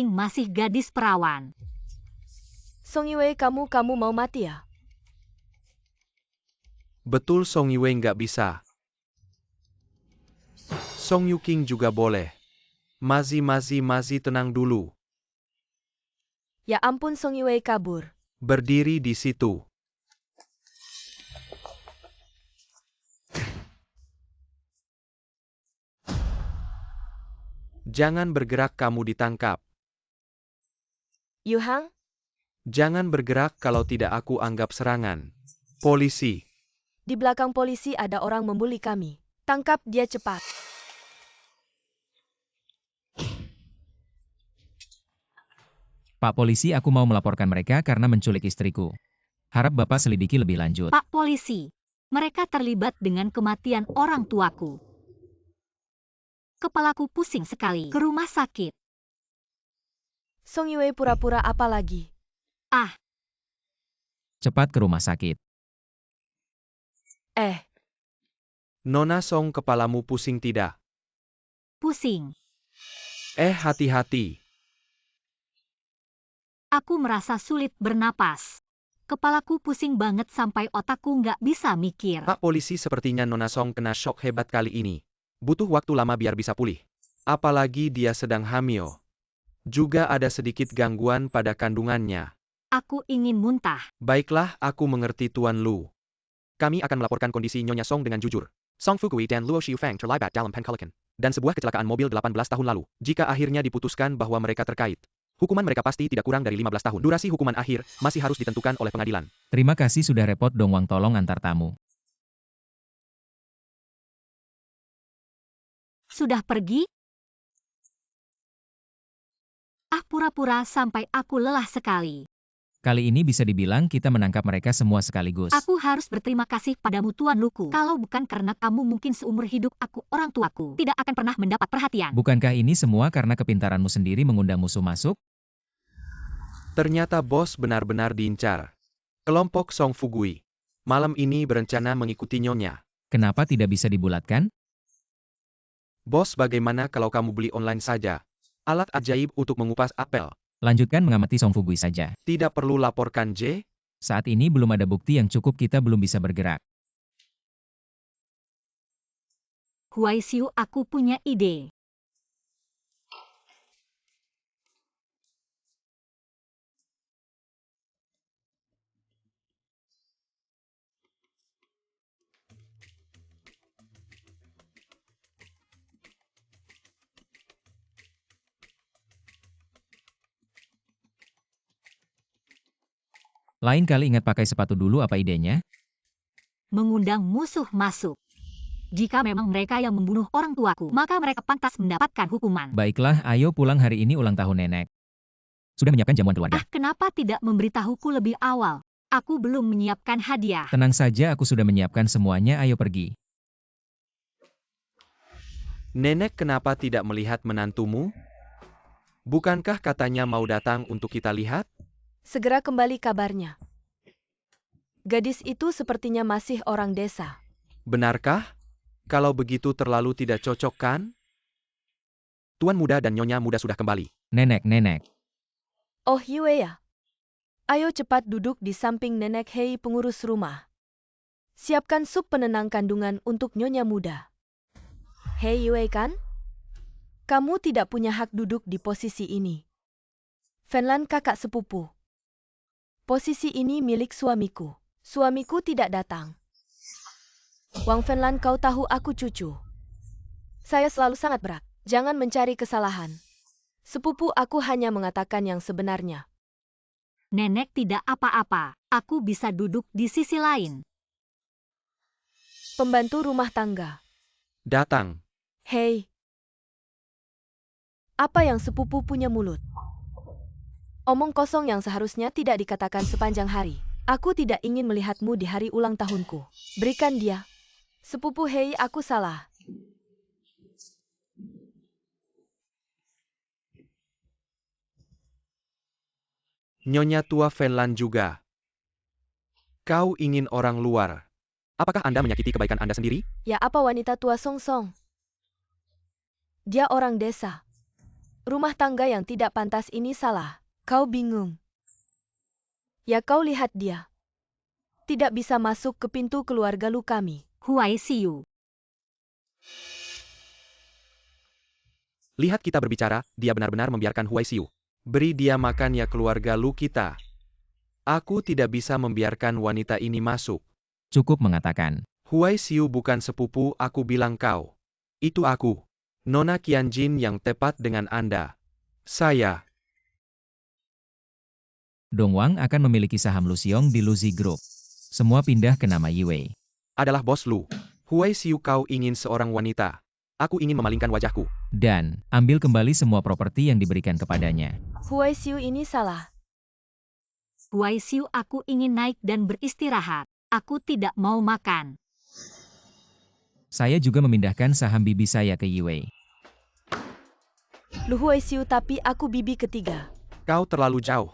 masih gadis perawan. Song Yiwei, kamu mau mati, ya? Betul, Song Yiwei nggak bisa. Song Yuking juga boleh. Mazi tenang dulu. Ya ampun, Song Yue kabur. Berdiri di situ. Jangan bergerak, kamu ditangkap. Yuhang, Jangan bergerak kalau tidak aku anggap serangan. Polisi. di belakang polisi ada orang membuli kami. Tangkap dia cepat. Pak polisi, aku mau melaporkan mereka karena menculik istriku. Harap Bapak selidiki lebih lanjut. Pak polisi, mereka terlibat dengan kematian orang tuaku. Kepalaku pusing sekali. Ke rumah sakit. Song Yue pura-pura apa lagi? Ah, Cepat ke rumah sakit. Nona Song, kepalamu pusing tidak? pusing. Hati-hati. Aku merasa sulit bernapas. Kepalaku pusing banget sampai otakku nggak bisa mikir. Pak polisi, sepertinya Nona Song kena shock hebat kali ini. Butuh waktu lama biar bisa pulih. Apalagi dia sedang hamil. Juga ada sedikit gangguan pada kandungannya. Aku ingin muntah. Baiklah, aku mengerti Tuan Lu. Kami akan melaporkan kondisi Nyonya Song dengan jujur. Song Fugui dan Luo Xiufang terlibat dalam penculikan dan sebuah kecelakaan mobil 18 tahun lalu. Jika akhirnya diputuskan bahwa mereka terkait, hukuman mereka pasti tidak kurang dari 15 tahun. Durasi hukuman akhir masih harus ditentukan oleh pengadilan. Terima kasih sudah repot dong Wang, tolong antar tamu. Sudah pergi? Ah, pura-pura sampai aku lelah sekali. Kali ini bisa dibilang kita menangkap mereka semua sekaligus. Aku harus berterima kasih padamu Tuan Luku. Kalau bukan karena kamu, mungkin seumur hidup aku, orang tuaku, tidak akan pernah mendapat perhatian. Bukankah ini semua karena kepintaranmu sendiri mengundang musuh masuk? Ternyata bos benar-benar diincar. Kelompok Song Fugui malam ini berencana mengikuti Nyonya. Kenapa tidak bisa dibulatkan? Bos, bagaimana kalau kamu beli online saja? Alat ajaib untuk mengupas apel. Lanjutkan mengamati Song Fugui saja. Tidak perlu laporkan J. Saat ini belum ada bukti yang cukup, kita belum bisa bergerak. Huai Xiu, aku punya ide. Lain kali ingat pakai sepatu dulu, apa idenya? Mengundang musuh masuk. Jika memang mereka yang membunuh orang tuaku, maka mereka pantas mendapatkan hukuman. Baiklah, ayo pulang, hari ini ulang tahun nenek. Sudah menyiapkan jamuan keluarga? Ah, kenapa tidak memberitahuku lebih awal? Aku belum menyiapkan hadiah. Tenang saja, aku sudah menyiapkan semuanya, ayo pergi. Nenek kenapa tidak melihat menantumu? Bukankah katanya mau datang untuk kita lihat? Segera kembali kabarnya. Gadis itu sepertinya masih orang desa. Benarkah? Kalau begitu terlalu tidak cocok kan? Tuan muda dan Nyonya muda sudah kembali. Nenek. Oh Yue ya. Ayo cepat duduk di samping Nenek Hei, pengurus rumah. Siapkan sup penenang kandungan untuk Nyonya muda. Hei Yue kan? Kamu tidak punya hak duduk di posisi ini. Fenlan kakak sepupu. Posisi ini milik suamiku. Suamiku tidak datang. Wang Fenlan, kau tahu aku cucu. Saya selalu sangat berat. Jangan mencari kesalahan. Sepupu aku hanya mengatakan yang sebenarnya. Nenek tidak apa-apa. Aku bisa duduk di sisi lain. Pembantu rumah tangga. Datang. Hei. Apa yang sepupu punya mulut? Omong kosong yang seharusnya tidak dikatakan sepanjang hari. Aku tidak ingin melihatmu di hari ulang tahunku. Berikan dia. Sepupu Hei, aku salah. Nyonya tua Fenlan juga. Kau ingin orang luar. Apakah Anda menyakiti kebaikan Anda sendiri? Ya, apa wanita tua Song Song? Dia orang desa. Rumah tangga yang tidak pantas ini salah. Kau bingung. Ya, kau lihat dia. Tidak bisa masuk ke pintu keluarga lu kami. Huai Xiu. Lihat kita berbicara, dia benar-benar membiarkan Huai Xiu. Beri dia makan ya keluarga Lu kita. Aku tidak bisa membiarkan wanita ini masuk. Cukup mengatakan. Huai Xiu bukan sepupu, aku bilang kau. Itu aku. Nona Qianjin yang tepat dengan Anda. Saya. Dongwang akan memiliki saham Luxiong di Luzi Group. Semua pindah ke nama Yiwei. Adalah bos Lu. Huai Xiu kau ingin seorang wanita. Aku ingin memalingkan wajahku. Dan, ambil kembali semua properti yang diberikan kepadanya. Huai Xiu ini salah. Huai Xiu, aku ingin naik dan beristirahat. Aku tidak mau makan. Saya juga memindahkan saham bibi saya ke Yiwei. Lu Huai Xiu tapi aku bibi ketiga. Kau terlalu jauh.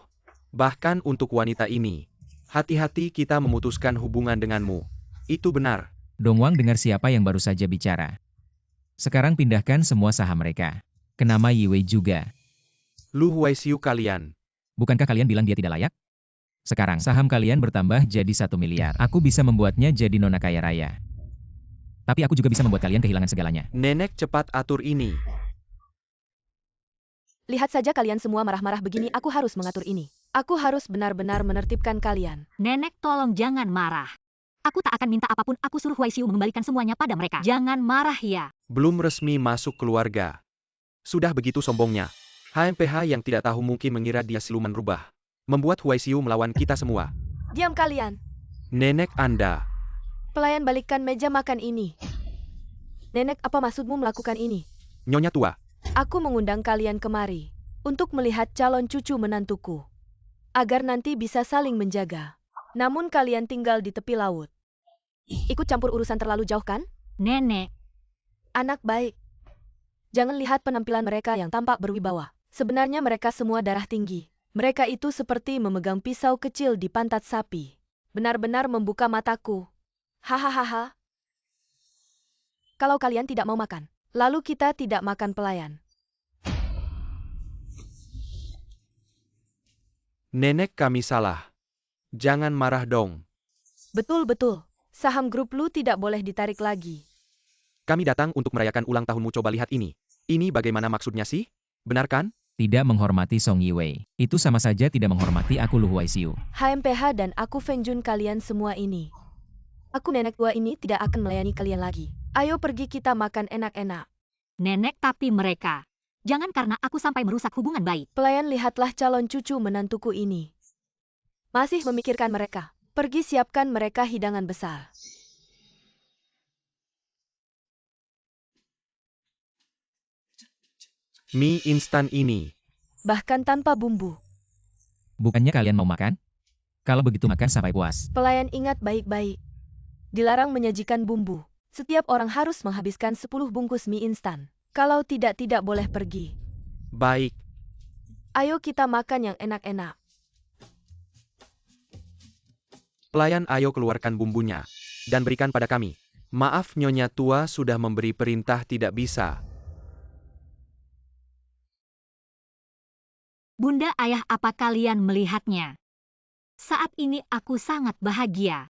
Bahkan untuk wanita ini. Hati-hati kita memutuskan hubungan denganmu. Itu benar. Dongwang dengar siapa yang baru saja bicara. Sekarang pindahkan semua saham mereka. Ke nama Yiwei juga. Lu Huai Xiu kalian. Bukankah kalian bilang dia tidak layak? Sekarang saham kalian bertambah jadi 1 miliar. Aku bisa membuatnya jadi nona kaya raya. Tapi aku juga bisa membuat kalian kehilangan segalanya. Nenek cepat atur ini. Lihat saja kalian semua marah-marah begini, aku harus mengatur ini. Aku harus benar-benar menertibkan kalian. Nenek, tolong jangan marah. Aku tak akan minta apapun, aku suruh Huai Xiu mengembalikan semuanya pada mereka. Jangan marah ya. Belum resmi masuk keluarga. Sudah begitu sombongnya. HMPH yang tidak tahu mungkin mengira dia siluman rubah. Membuat Huai Xiu melawan kita semua. Diam kalian. Nenek Anda. Pelayan balikkan meja makan ini. Nenek, apa maksudmu melakukan ini? Nyonya tua. Aku mengundang kalian kemari untuk melihat calon cucu menantuku. Agar nanti bisa saling menjaga. Namun kalian tinggal di tepi laut. Ikut campur urusan terlalu jauh kan? Nenek, Anak baik. Jangan lihat penampilan mereka yang tampak berwibawa. Sebenarnya mereka semua darah tinggi. Mereka itu seperti memegang pisau kecil di pantat sapi. Benar-benar membuka mataku. Hahaha. Kalau kalian tidak mau makan, lalu kita tidak makan pelayan. Nenek kami salah. Jangan marah dong. Betul-betul. Saham grup Lu tidak boleh ditarik lagi. Kami datang untuk merayakan ulang tahunmu, coba lihat ini. Ini bagaimana maksudnya sih? Benar kan? Tidak menghormati Song Yiwei. Itu sama saja tidak menghormati aku Lu Huai Xiu. HMPH dan aku Feng Jun kalian semua ini. Aku nenek tua ini tidak akan melayani kalian lagi. Ayo pergi kita makan enak-enak. nenek, tapi mereka. Jangan karena aku sampai merusak hubungan baik. Pelayan, lihatlah calon cucu menantuku ini. Masih memikirkan mereka. Pergi siapkan mereka hidangan besar. Mie instan ini. Bahkan tanpa bumbu. Bukannya kalian mau makan? Kalau begitu makan sampai puas. Pelayan, ingat baik-baik. Dilarang menyajikan bumbu. Setiap orang harus menghabiskan 10 bungkus mie instan. Kalau tidak boleh pergi. Baik. Ayo kita makan yang enak-enak. Pelayan, ayo keluarkan bumbunya. Dan berikan pada kami. Maaf Nyonya tua sudah memberi perintah tidak bisa. Bunda, ayah, apa kalian melihatnya? Saat ini aku sangat bahagia.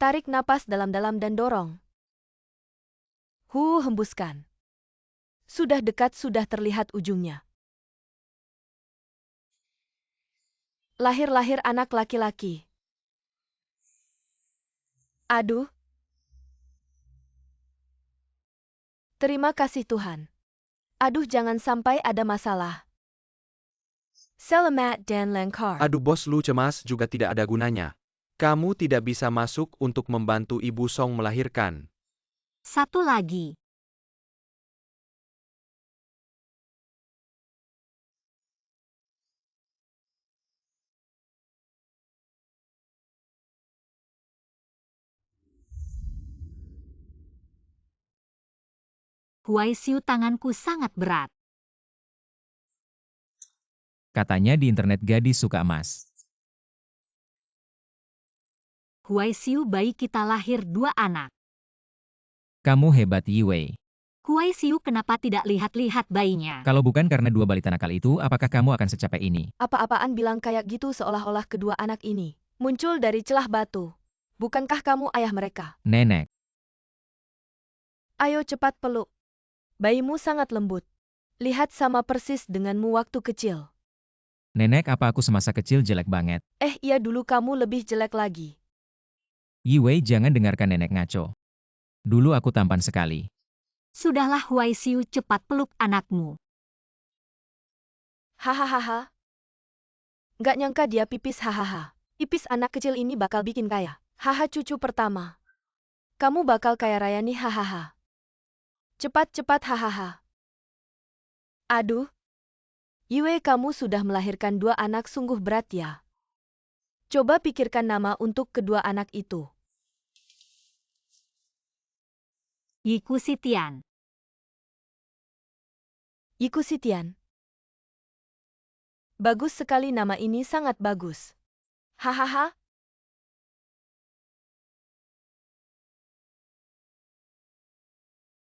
Tarik napas dalam-dalam dan dorong. Hembuskan. Sudah dekat, sudah terlihat ujungnya. Lahir anak laki-laki. Aduh. Terima kasih Tuhan. Aduh, jangan sampai ada masalah. Selamat dan Langkar. Aduh bos, lu cemas juga tidak ada gunanya. Kamu tidak bisa masuk untuk membantu Ibu Song melahirkan. Satu lagi. Huai Xiu, tanganku sangat berat. Katanya di internet gadis suka emas. Huai Xiu, bayi kita lahir 2 anak. Kamu hebat Yiwei. Huai Xiu, kenapa tidak lihat-lihat bayinya? Kalau bukan karena 2 balita nakal itu, apakah kamu akan secapek ini? Apa-apaan bilang kayak gitu seolah-olah kedua anak ini muncul dari celah batu. Bukankah kamu ayah mereka? Nenek. Ayo cepat peluk. Bayimu sangat lembut. Lihat sama persis denganmu waktu kecil. Nenek, apa aku semasa kecil jelek banget? Iya dulu kamu lebih jelek lagi. Yiwei, jangan dengarkan nenek ngaco. Dulu aku tampan sekali. Sudahlah Huai Xiu, cepat peluk anakmu. Hahaha. Nggak nyangka dia pipis hahaha. Pipis anak kecil ini bakal bikin kaya. Haha cucu pertama. Kamu bakal kaya raya nih hahaha. Cepat-cepat hahaha. Aduh. Yue, kamu sudah melahirkan 2 anak, sungguh berat ya. Coba pikirkan nama untuk kedua anak itu. Yiku Sitian. Yiku Sitian. Bagus sekali, nama ini sangat bagus. Hahaha.